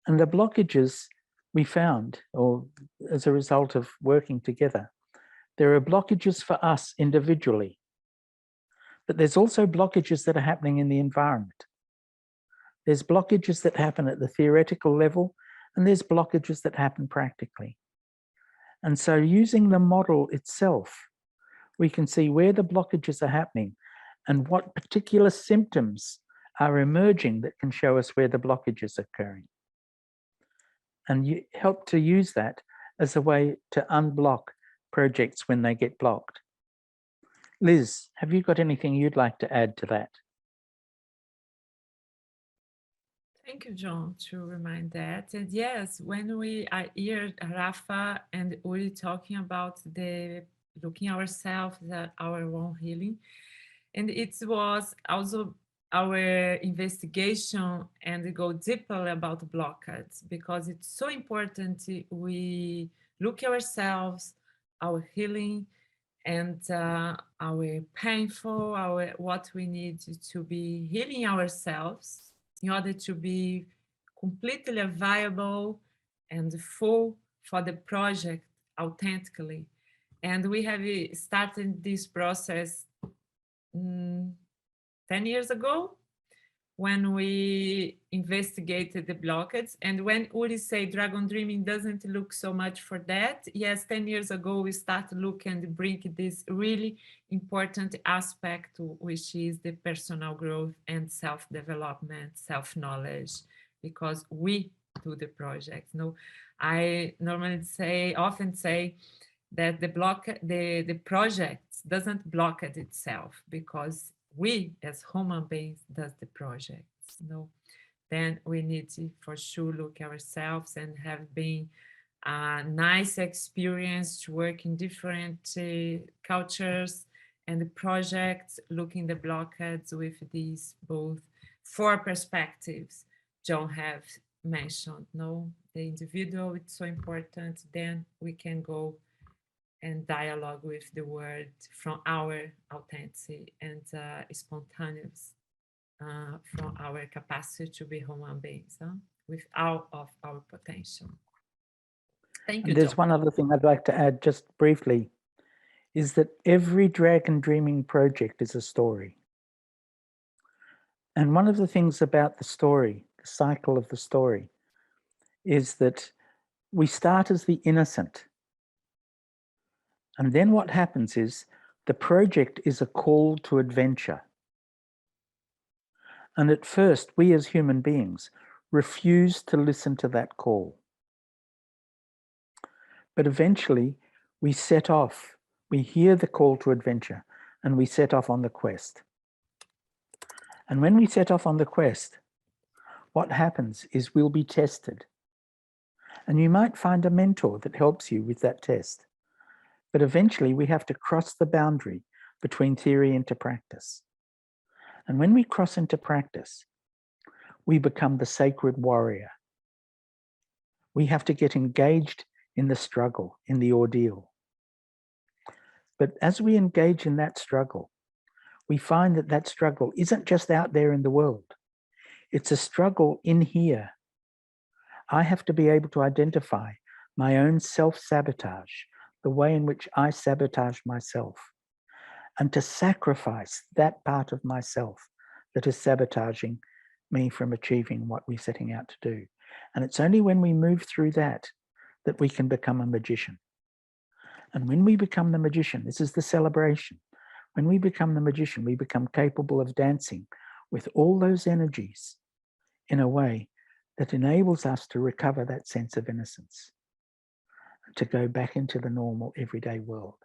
And the blockages we found, or as a result of working together, there are blockages for us individually, but there's also blockages that are happening in the environment. There's blockages that happen at the theoretical level, and there's blockages that happen practically. And so using the model itself, we can see where the blockages are happening and what particular symptoms are emerging that can show us where the blockage is occurring. And you help to use that as a way to unblock projects when they get blocked. Liz, have you got anything you'd like to add to that? Thank you, John, to remind that. And yes, when I hear Rafa and Uri talking about looking ourselves at our own healing, and it was also our investigation and go deeper about blockades, because it's so important we look at ourselves, our healing, and our painful, what we need to be healing ourselves in order to be completely viable and full for the project authentically. And we have started this process 10 years ago, when we investigated the blockades. And when Uri said dragon dreaming doesn't look so much for that, yes, 10 years ago, we started looking and bring this really important aspect, which is the personal growth and self-development, self-knowledge, because we do the project. No, I often say that the project doesn't block it itself, because we as human beings does the projects. Then we need to for sure look ourselves and have been a nice experience to work in different cultures and the projects, looking the blockades with these both 4 perspectives John have mentioned. The individual, it's so important. Then we can go and dialogue with the world from our authenticity and spontaneous, from our capacity to be human beings, with all of our potential. Thank you. There's John. one other thing I'd like to add just briefly, is that every dragon dreaming project is a story. And one of the things about the story, the cycle of the story, is that we start as the innocent. And then what happens is the project is a call to adventure. And at first, we as human beings refuse to listen to that call. But eventually, we set off. We hear the call to adventure, and we set off on the quest. And when we set off on the quest, what happens is we'll be tested. And you might find a mentor that helps you with that test. But eventually we have to cross the boundary between theory into practice. And when we cross into practice, we become the sacred warrior. We have to get engaged in the struggle, in the ordeal. But as we engage in that struggle, we find that that struggle isn't just out there in the world. It's a struggle in here. I have to be able to identify my own self-sabotage, the way in which I sabotage myself, and to sacrifice that part of myself that is sabotaging me from achieving what we're setting out to do. And it's only when we move through that that we can become a magician. And when we become the magician, this is the celebration. When we become the magician, we become capable of dancing with all those energies in a way that enables us to recover that sense of innocence, to go back into the normal everyday world.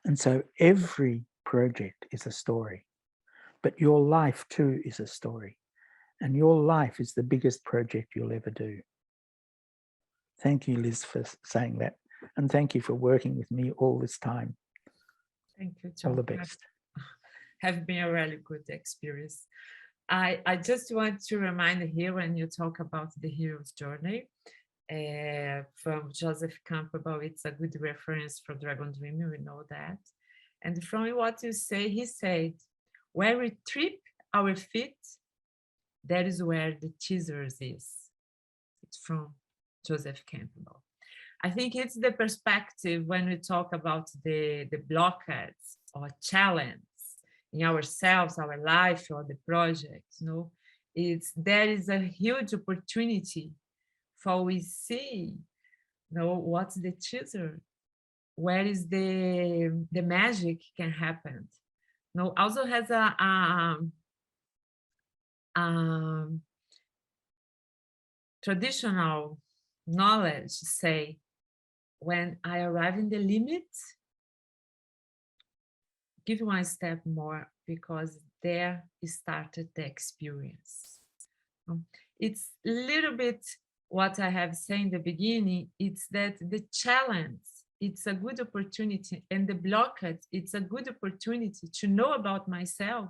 And so every project is a story, but your life too is a story. And your life is the biggest project you'll ever do. Thank you, Liz, for saying that. And thank you for working with me all this time. Thank you, John. All the best. Have been a really good experience. I just want to remind here, when you talk about the hero's journey from Joseph Campbell, it's a good reference for Dragon Dreaming, we know that. And from what you say, he said, where we trip our feet, that is where the Jesus is. It's from Joseph Campbell. I think it's the perspective when we talk about the blockades or challenge in ourselves, our life, or the project. You know, there is a huge opportunity for we see, you know, what's the teaser, where is the magic can happen. You know, also has a traditional knowledge say, when I arrive in the limit, give one step more, because there started the experience. It's a little bit what I have said in the beginning. It's that the challenge, it's a good opportunity, and the blockage, it's a good opportunity to know about myself,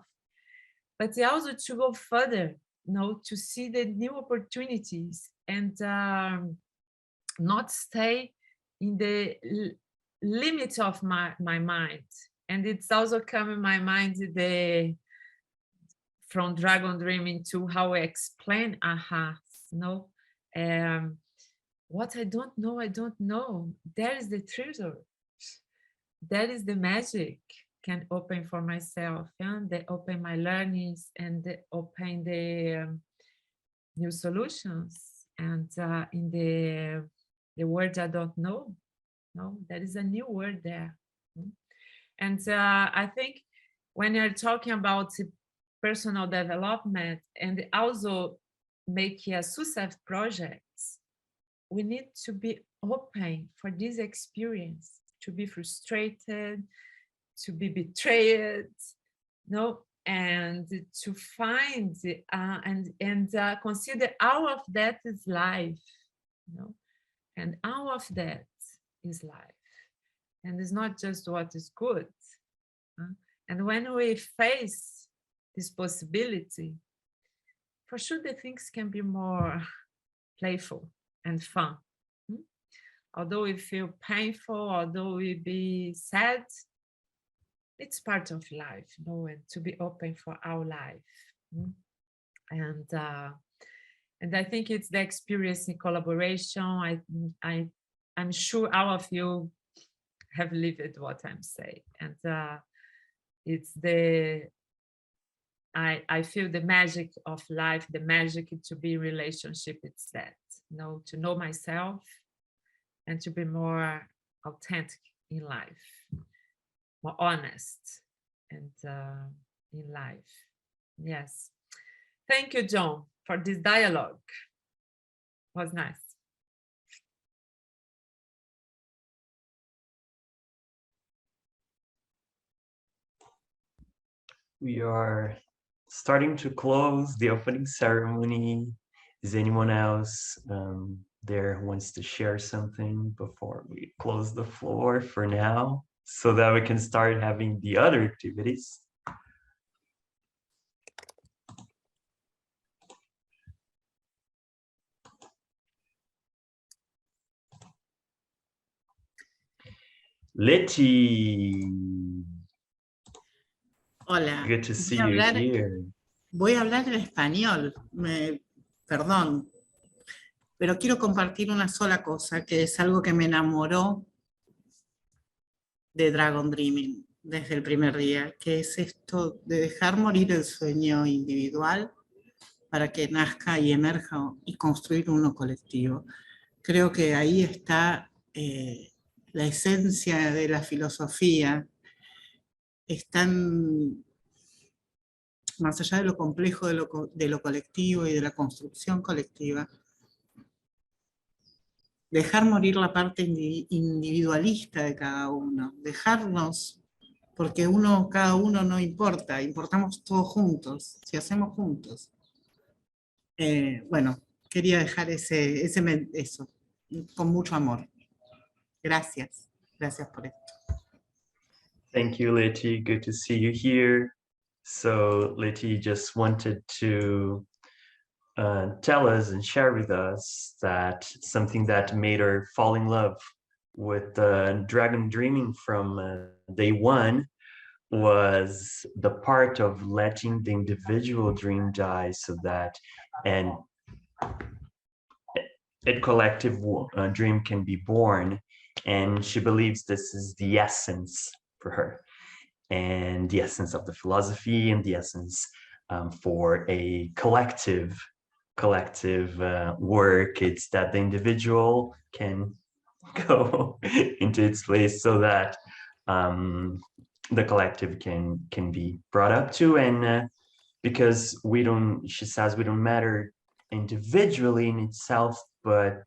but also to go further, you know, to see the new opportunities, and not stay in the limit of my mind. And it's also come in my mind from Dragon Dreaming to how I explain aha, no, what I don't know. There is the treasure. That is the magic can open for myself, and they open my learnings, and they open the new solutions. And in the words I don't know, no, there is a new word there. And I think when you're talking about personal development and also making a success projects, we need to be open for this experience, to be frustrated, to be betrayed, no, and to find and consider all of that is life, you know, and all of that is life. And it's not just what is good. And when we face this possibility, for sure the things can be more playful and fun. Although we feel painful, although we be sad, it's part of life, you know, and to be open for our life. And I think it's the experience in collaboration. I'm sure all of you have lived what I'm saying, and it's I feel the magic of life, the magic to be in relationship. It's that, you know, to know myself and to be more authentic in life, more honest, and in life. Yes, thank you, John, for this dialogue. It was nice. We are starting to close the opening ceremony. Is anyone else there who wants to share something before we close the floor for now, so that we can start having the other activities? Letty. Hola. Good to see Voy a you hablar, here. voy a hablar en español, perdón, pero quiero compartir una sola cosa, que es algo que me enamoró de Dragon Dreaming desde el primer día, que es esto de dejar morir el sueño individual para que nazca y emerja y construir uno colectivo. Creo que ahí está la esencia de la filosofía, están más allá de lo complejo de lo colectivo y de la construcción colectiva, dejar morir la parte individualista de cada uno, dejarnos, porque cada uno no importa, importamos todos juntos, si hacemos juntos. Bueno, quería dejar eso, con mucho amor. Gracias, gracias por esto. Thank you, Leti. Good to see you here. So Leti just wanted to tell us and share with us that something that made her fall in love with Dragon Dreaming from day one was the part of letting the individual dream die so that a collective dream can be born. And she believes this is the essence for her, and the essence of the philosophy, and the essence for a collective work. It's that the individual can go into its place so that the collective can be brought up to. And because she says we don't matter individually in itself, but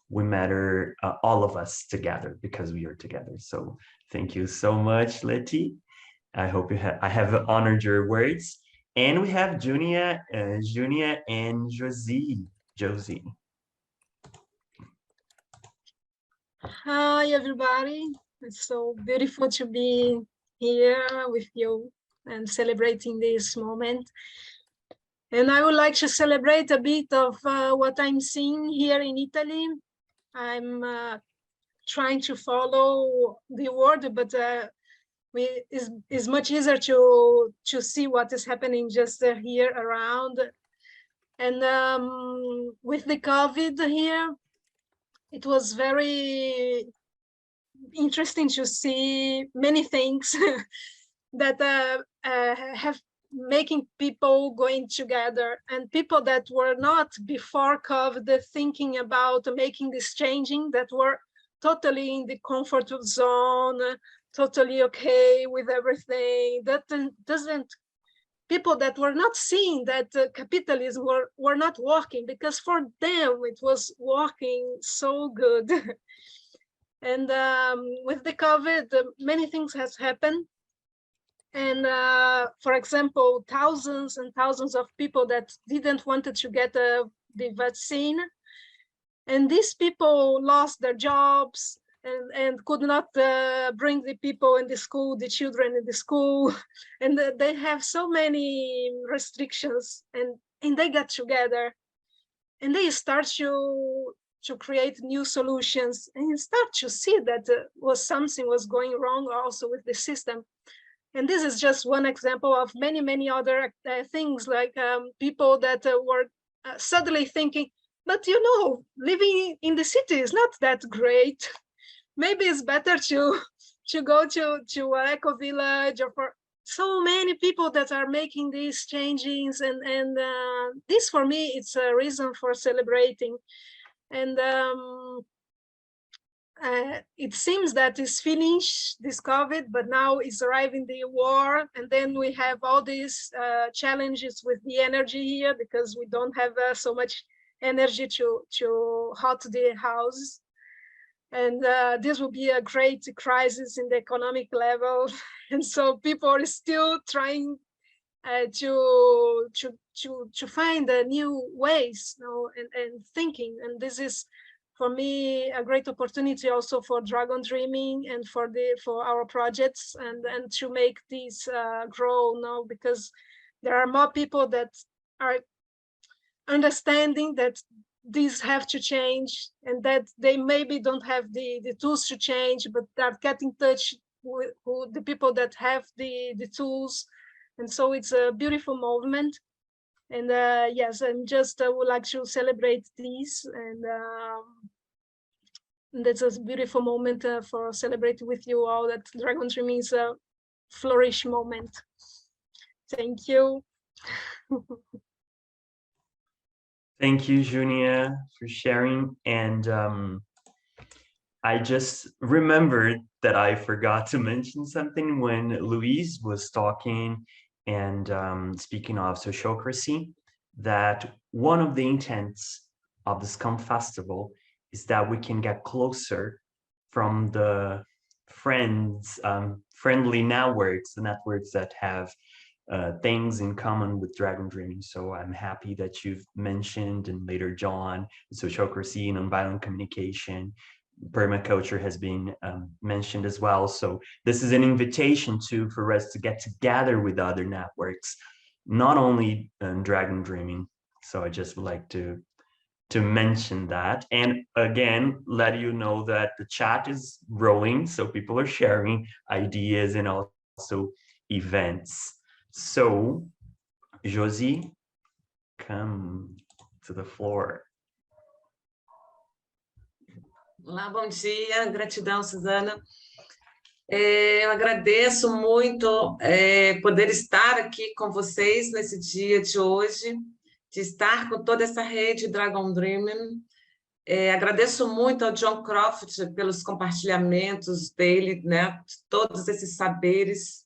we matter, all of us together, because we are together. So thank you so much, Leti. I hope I have honored your words. And we have Junia and Josie. Hi, everybody. It's so beautiful to be here with you and celebrating this moment. And I would like to celebrate a bit of what I'm seeing here in Italy. I'm trying to follow the word, but it's much easier to see what is happening just here around. And with the COVID here, it was very interesting to see many things that have making people going together, and people that were not before COVID thinking about making this changing, that were totally in the comfort zone, totally okay with everything. That doesn't, people that were not seeing that capitalism were not working, because for them it was working so good. And with the COVID, many things has happened. And for example, thousands and thousands of people that didn't want to get the vaccine. And these people lost their jobs and could not bring the people in the school, the children in the school. And they have so many restrictions, and they got together and they start to create new solutions, and you start to see that something was going wrong also with the system. And this is just one example of many, many other things, like people that were suddenly thinking, but you know, living in the city is not that great. Maybe it's better to go to an eco village, or for so many people that are making these changes. And this for me, it's a reason for celebrating. And it seems that it's finished, this COVID, but now it's arriving the war. And then we have all these challenges with the energy here, because we don't have so much energy to hot the house. And this will be a great crisis in the economic level. And so people are still trying to find new ways, you know, and thinking. And this is, for me, a great opportunity also for Dragon Dreaming and for our projects, and to make these grow now, because there are more people that are understanding that these have to change, and that they maybe don't have the tools to change, but are getting in touch with the people that have the tools, And so it's a beautiful movement. And yes, and just would like to celebrate this. And that's a beautiful moment for celebrating with you all that Dragon Dreaming is a flourish moment. Thank you. Thank you, Junia, for sharing. And I just remembered that I forgot to mention something when Louise was talking and speaking of sociocracy, that one of the intents of this Confestival is that we can get closer from the friendly networks, the networks that have things in common with Dragon Dreaming. So I'm happy that you've mentioned, and later John, sociocracy and nonviolent communication. Permaculture has been mentioned as well. So this is an invitation for us to get together with other networks, not only Dragon Dreaming. So I just would like to mention that. And again, let you know that the chat is growing, so people are sharing ideas and also events. So, Josie, come to the floor. Olá, bom dia, gratidão, Suzana. Eu agradeço muito poder estar aqui com vocês nesse dia de hoje, de estar com toda essa rede Dragon Dreaming. Agradeço muito ao John Croft pelos compartilhamentos dele, né, de todos esses saberes.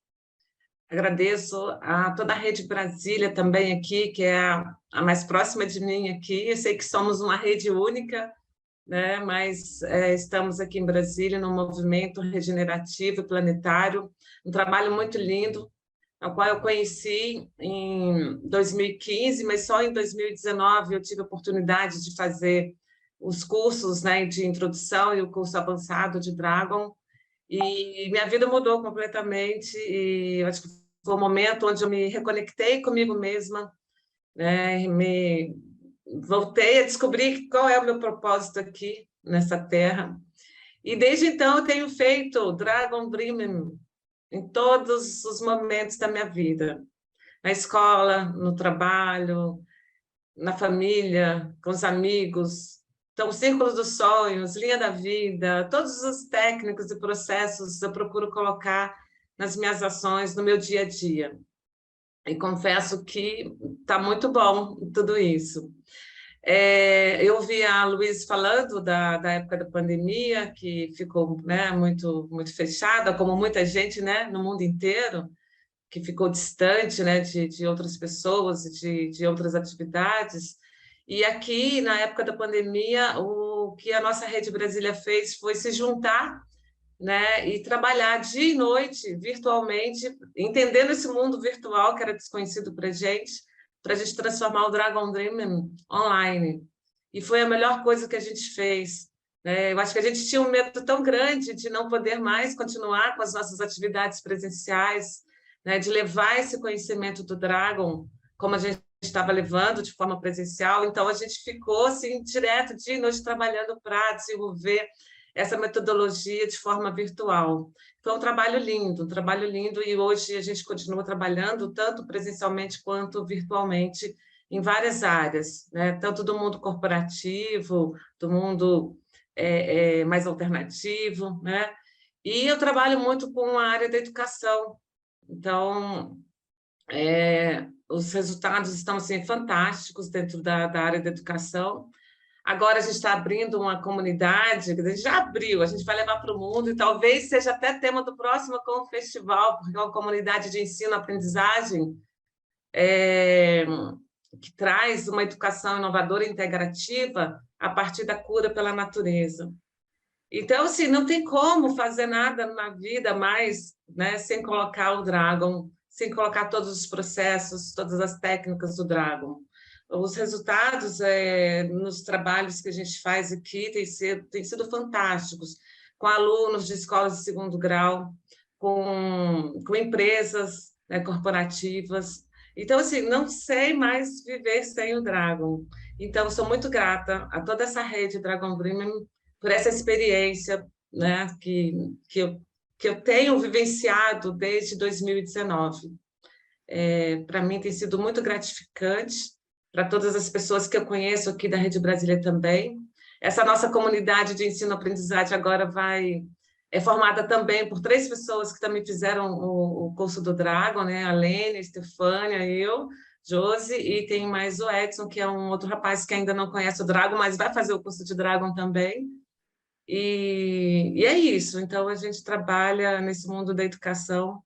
Agradeço a toda a Rede Brasília também aqui, que é a mais próxima de mim aqui. Eu sei que somos uma rede única, né? Mas estamos aqui em Brasília num movimento regenerativo e planetário, um trabalho muito lindo, ao qual eu conheci em 2015, mas só em 2019 eu tive a oportunidade de fazer os cursos, né, de introdução e o curso avançado de Dragon, e minha vida mudou completamente, e eu acho que foi o momento onde eu me reconectei comigo mesma, né, voltei a descobrir qual é o meu propósito aqui nessa terra. E desde então eu tenho feito Dragon Dreaming em todos os momentos da minha vida. Na escola, no trabalho, na família, com os amigos. Então, círculos dos sonhos, linha da vida, todos os técnicos e processos eu procuro colocar nas minhas ações, no meu dia a dia. E confesso que está muito bom tudo isso. Eu ouvi a Luiz falando da época da pandemia, que ficou, né, muito fechada, como muita gente, né, no mundo inteiro, que ficou distante, né, de outras pessoas e de outras atividades. E aqui, na época da pandemia, o que a nossa Rede Brasília fez foi se juntar, né, e trabalhar dia e noite, virtualmente, entendendo esse mundo virtual que era desconhecido para a gente transformar o Dragon Dreaming online. E foi a melhor coisa que a gente fez. Eu acho que a gente tinha um medo tão grande de não poder mais continuar com as nossas atividades presenciais, né, de levar esse conhecimento do Dragon, como a gente estava levando de forma presencial. Então, a gente ficou assim, direto, dia e noite, trabalhando para desenvolver essa metodologia de forma virtual. Foi um trabalho lindo, e hoje a gente continua trabalhando tanto presencialmente quanto virtualmente em várias áreas, né? Tanto do mundo corporativo, do mundo mais alternativo, né? E eu trabalho muito com a área da educação. Então, os resultados estão assim, fantásticos dentro da área da educação. Agora a gente está abrindo uma comunidade, a gente já abriu, a gente vai levar para o mundo, e talvez seja até tema do próximo Confestival, porque é uma comunidade de ensino-aprendizagem que traz uma educação inovadora e integrativa a partir da cura pela natureza. Então, assim, não tem como fazer nada na vida mais, né, sem colocar o Dragon, sem colocar todos os processos, todas as técnicas do Dragon. Os resultados nos trabalhos que a gente faz aqui têm sido fantásticos, com alunos de escolas de segundo grau, com empresas, né, corporativas. Então, assim, não sei mais viver sem o Dragon. Então, sou muito grata a toda essa rede Dragon Dreaming por essa experiência, né, que eu tenho vivenciado desde 2019. Para mim tem sido muito gratificante, para todas as pessoas que eu conheço aqui da Rede Brasília também. Essa nossa comunidade de ensino-aprendizagem agora é formada também por 3 pessoas que também fizeram o curso do Dragon, né? A Lene, a Estefânia, eu, Josi, e tem mais o Edson, que é um outro rapaz que ainda não conhece o Dragon, mas vai fazer o curso de Dragon também. E é isso, então a gente trabalha nesse mundo da educação,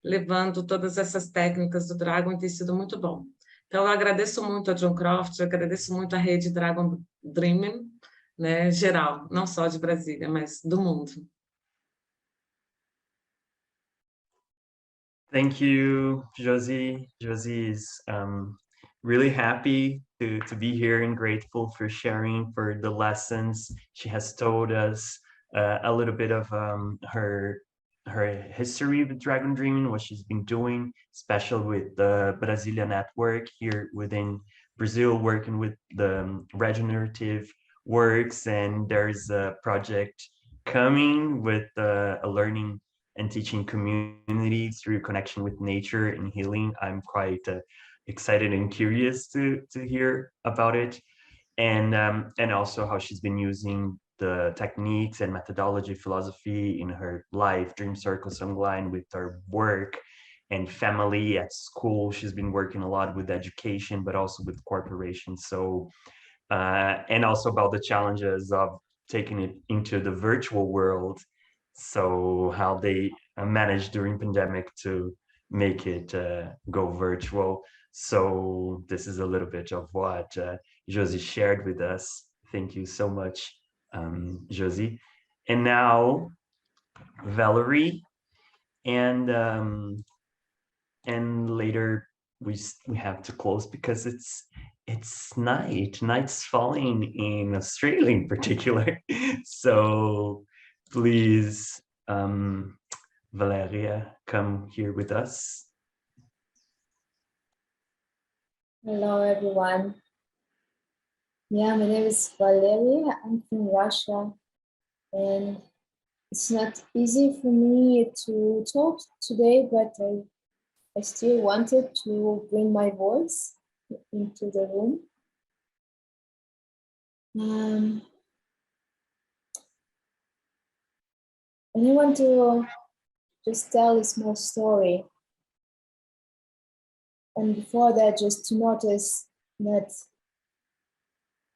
levando todas essas técnicas do Dragon, e tem sido muito bom. Então eu agradeço muito a John Croft, eu agradeço muito a rede Dragon Dreaming, né, geral, não só de Brasília, mas do mundo. Thank you, Josie. Josie is really happy to be here and grateful for sharing for the lessons. She has told us a little bit of her history with Dragon Dreaming, what she's been doing, especially with the Brasilia network here within Brazil, working with the regenerative works. And there's a project coming with a learning and teaching community through connection with nature and healing. I'm quite excited and curious to hear about it, and also how she's been using the techniques and methodology, philosophy in her life, Dream Circles online, with her work and family at school. She's been working a lot with education, but also with corporations. So, and also about the challenges of taking it into the virtual world. So how they managed during pandemic to make it go virtual. So this is a little bit of what Josie shared with us. Thank you so much, Josie. And now Valerie, and later we have to close because it's night's falling in Australia in particular. So please, Valeria, come here with us. Hello, everyone. Yeah, my name is Valeria. I'm from Russia, and it's not easy for me to talk today, but I still wanted to bring my voice into the room. And I want to just tell a small story. And before that, just to notice that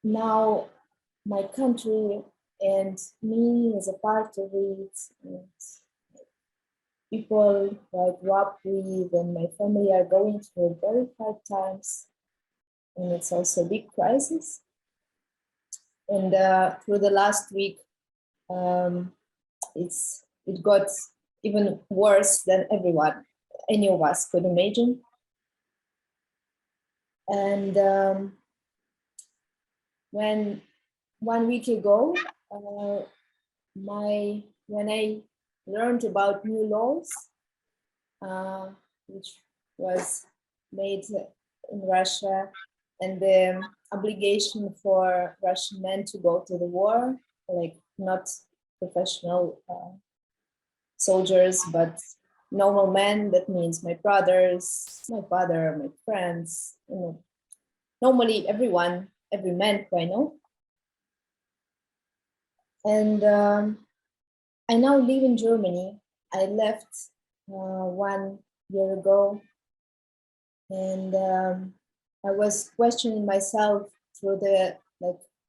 now my country and me as a part of it, and people who I grew up with and my family are going through very hard times. And it's also a big crisis. And through the last week, it got even worse than any of us could imagine. And when 1 week ago, when I learned about new laws, which was made in Russia, and the obligation for Russian men to go to the war, like not professional soldiers, but normal men. That means my brothers, my father, my friends, normally everyone, every man who I know. And I now live in Germany. I left 1 year ago, and I was questioning myself through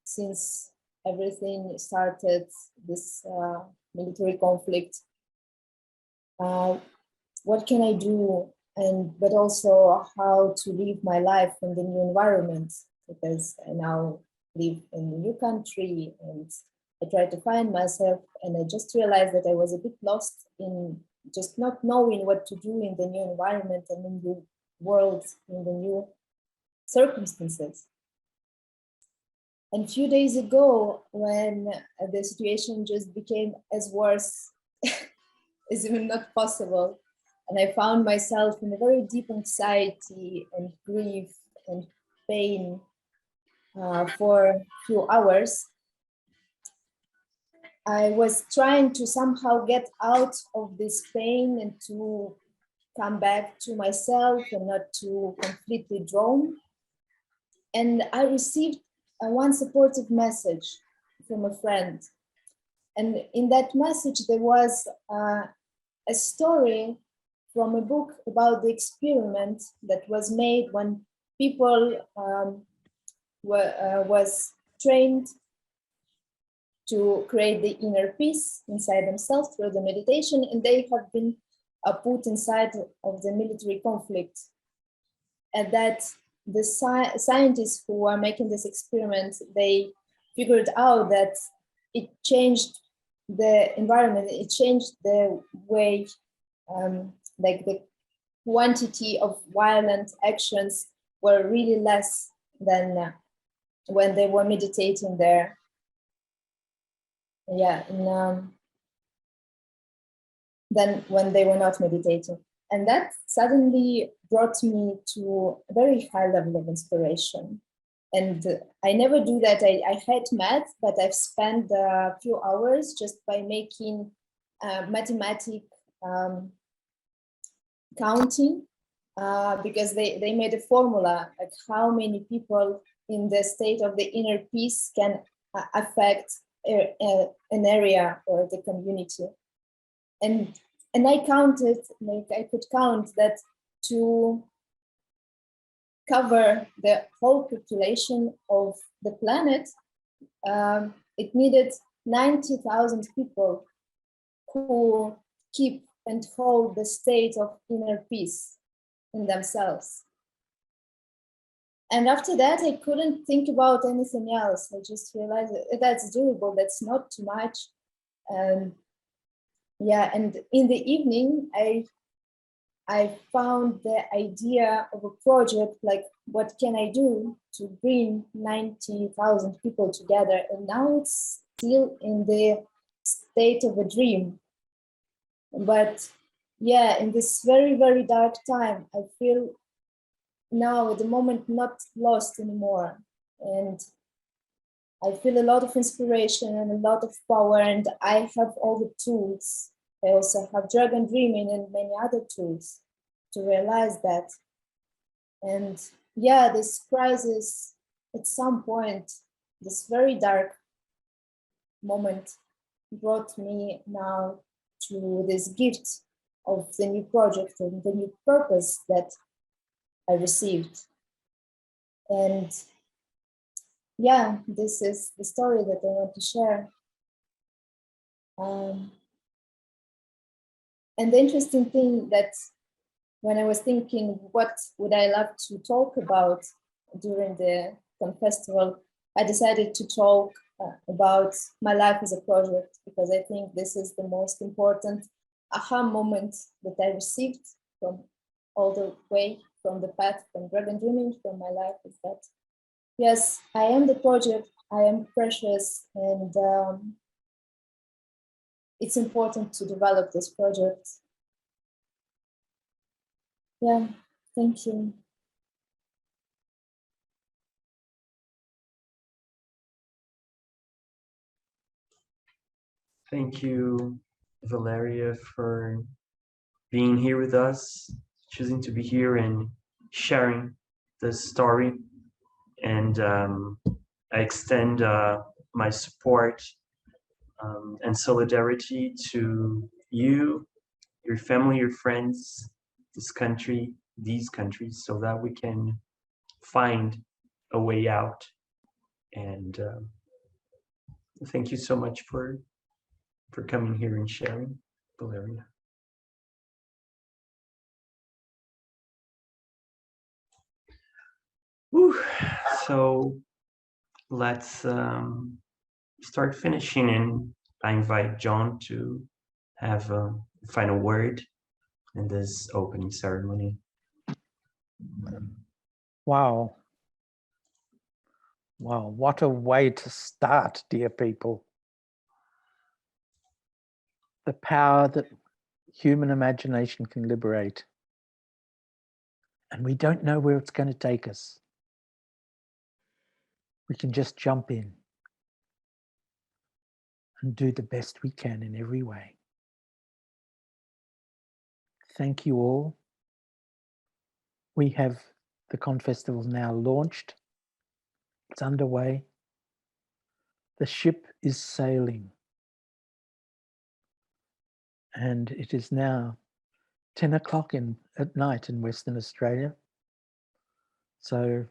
since everything started, this military conflict. What can I do? But also how to live my life in the new environment, because I now live in a new country and I tried to find myself, and I just realized that I was a bit lost in just not knowing what to do in the new environment and in the world, in the new circumstances. And a few days ago, when the situation just became as worse as even not possible, and I found myself in a very deep anxiety and grief and pain for a few hours, I was trying to somehow get out of this pain and to come back to myself and not to completely drown. And I received one supportive message from a friend. And in that message, there was a story from a book about the experiment that was made when people was trained to create the inner peace inside themselves through the meditation, and they have been put inside of the military conflict. And that the scientists who are making this experiment, they figured out that it changed the environment, it changed the way, like the quantity of violent actions were really less than when they were meditating there. Yeah, than when they were not meditating. And that suddenly brought me to a very high level of inspiration. And I never do that. I hate math, but I've spent a few hours just by making mathematic counting, because they made a formula, like how many people in the state of the inner peace can affect an area or the community. And I counted, like I could count that to cover the whole population of the planet, it needed 90,000 people who keep and hold the state of inner peace in themselves. And after that, I couldn't think about anything else. I just realized that that's doable, that's not too much. Yeah, and in the evening, I found the idea of a project, like what can I do to bring 90,000 people together? And now it's still in the state of a dream. But yeah, in this very, very dark time, I feel now at the moment not lost anymore. And I feel a lot of inspiration and a lot of power, and I have all the tools. I also have dragon dreaming and many other tools to realize that. And yeah, this crisis at some point, this very dark moment brought me now to this gift of the new project and the new purpose that I received. And yeah, this is the story that I want to share. And the interesting thing that when I was thinking, what would I love to talk about during the Confestival, I decided to talk about my life as a project, because I think this is the most important aha moment that I received from all the way from the path, from dragon dreaming, from my life, is that, yes, I am the project, I am precious, and it's important to develop this project. Yeah, thank you. Thank you, Valeria, for being here with us, choosing to be here and sharing this story. And I extend my support and solidarity to you, your family, your friends, this country, these countries, so that we can find a way out. And thank you so much for coming here and sharing, Valeria. Whew. So let's start finishing, and I invite John to have a final word in this opening ceremony. Wow. Wow, what a way to start, dear people. The power that human imagination can liberate. And we don't know where it's going to take us. We can just jump in and do the best we can in every way. Thank you all We have the Confestival now launched. It's underway. The ship is sailing. And it is now 10 o'clock at night in Western Australia. So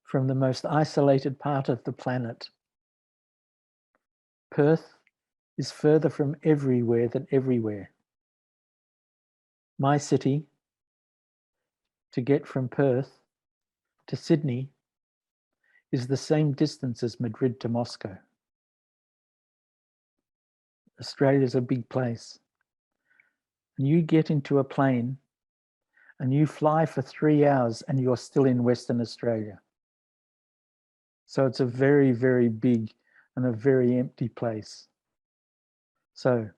from the most isolated part of the planet, Perth is further from everywhere than everywhere. My city, to get from Perth to Sydney, is the same distance as Madrid to Moscow. Australia's a big place. And you get into a plane and you fly for 3 hours and you're still in Western Australia. So it's a very, very big and a very empty place. So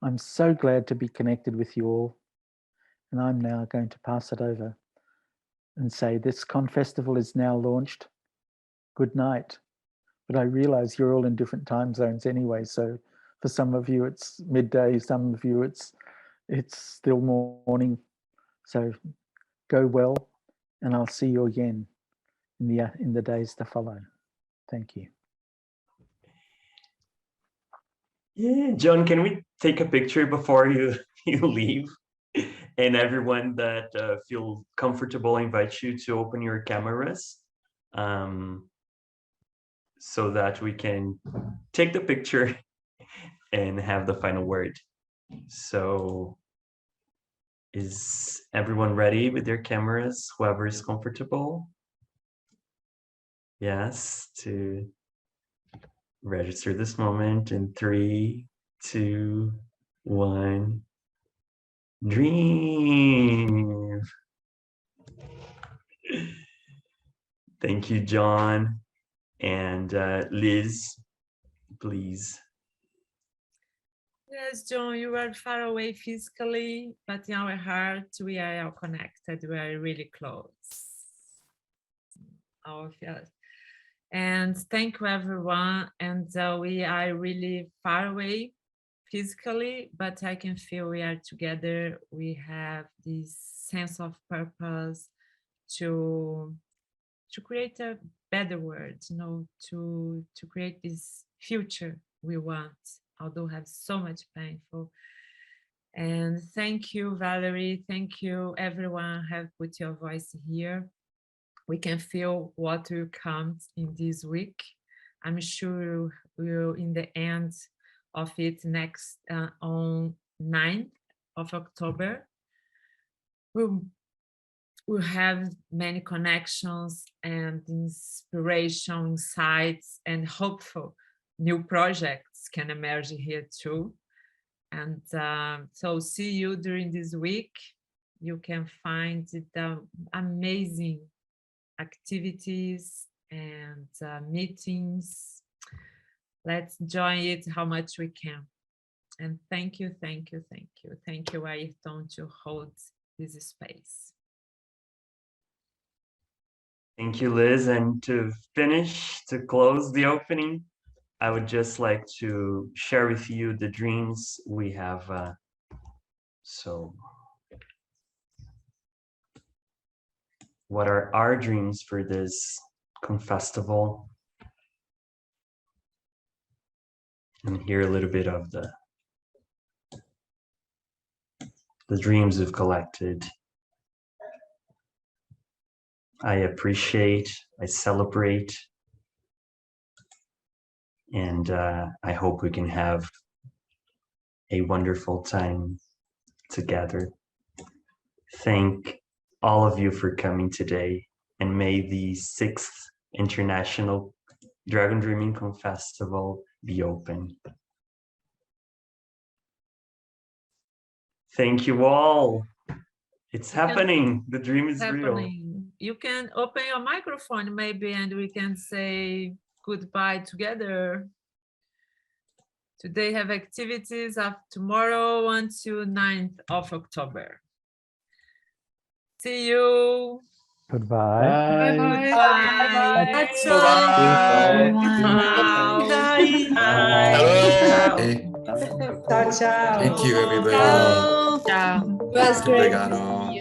I'm so glad to be connected with you all. And I'm now going to pass it over and say this Confestival is now launched. Good night. But I realize you're all in different time zones anyway. So for some of you, it's midday. Some of you, it's still morning. So go well, and I'll see you again in the days to follow. Thank you. Yeah, John, can we take a picture before you leave? And everyone that feel comfortable, I invite you to open your cameras so that we can take the picture and have the final word. So is everyone ready with their cameras? Whoever is comfortable? Yes, to register this moment in 3, 2, 1. Dream. Thank you, John. And Liz, please. Yes, John, you are far away physically, but in our heart, we are all connected. We are really close. Our feels. And thank you, everyone. And we are really far away physically, but I can feel we are together. We have this sense of purpose to create a better world, you know, to create this future we want, although have so much painful. And thank you, Valerie. Thank you, everyone have put your voice here. We can feel what will come in this week. I'm sure we'll in the end of it next on 9th of October. We'll have many connections and inspiration, insights, and hopeful new projects can emerge here too. And so see you during this week. You can find the amazing activities and meetings. Let's join it how much we can. And thank you, thank you, thank you. Thank you, Ayrton, to hold this space. Thank you, Liz. And to close the opening, I would just like to share with you the dreams we have. So what are our dreams for this Confestival? And hear a little bit of the dreams we've collected. I appreciate, I celebrate, and I hope we can have a wonderful time together. Thank all of you for coming today, and may the 6th International Dragon Dreaming Confestival be open. Thank you all. It's happening. The dream is real. You can open your microphone maybe and we can say goodbye together. Today have activities of tomorrow until 9th of October. See you. Goodbye. Bye. Bye. Bye. Ciao, ciao. Thank you, everybody. Ciao. Ciao. Was great. Obrigado.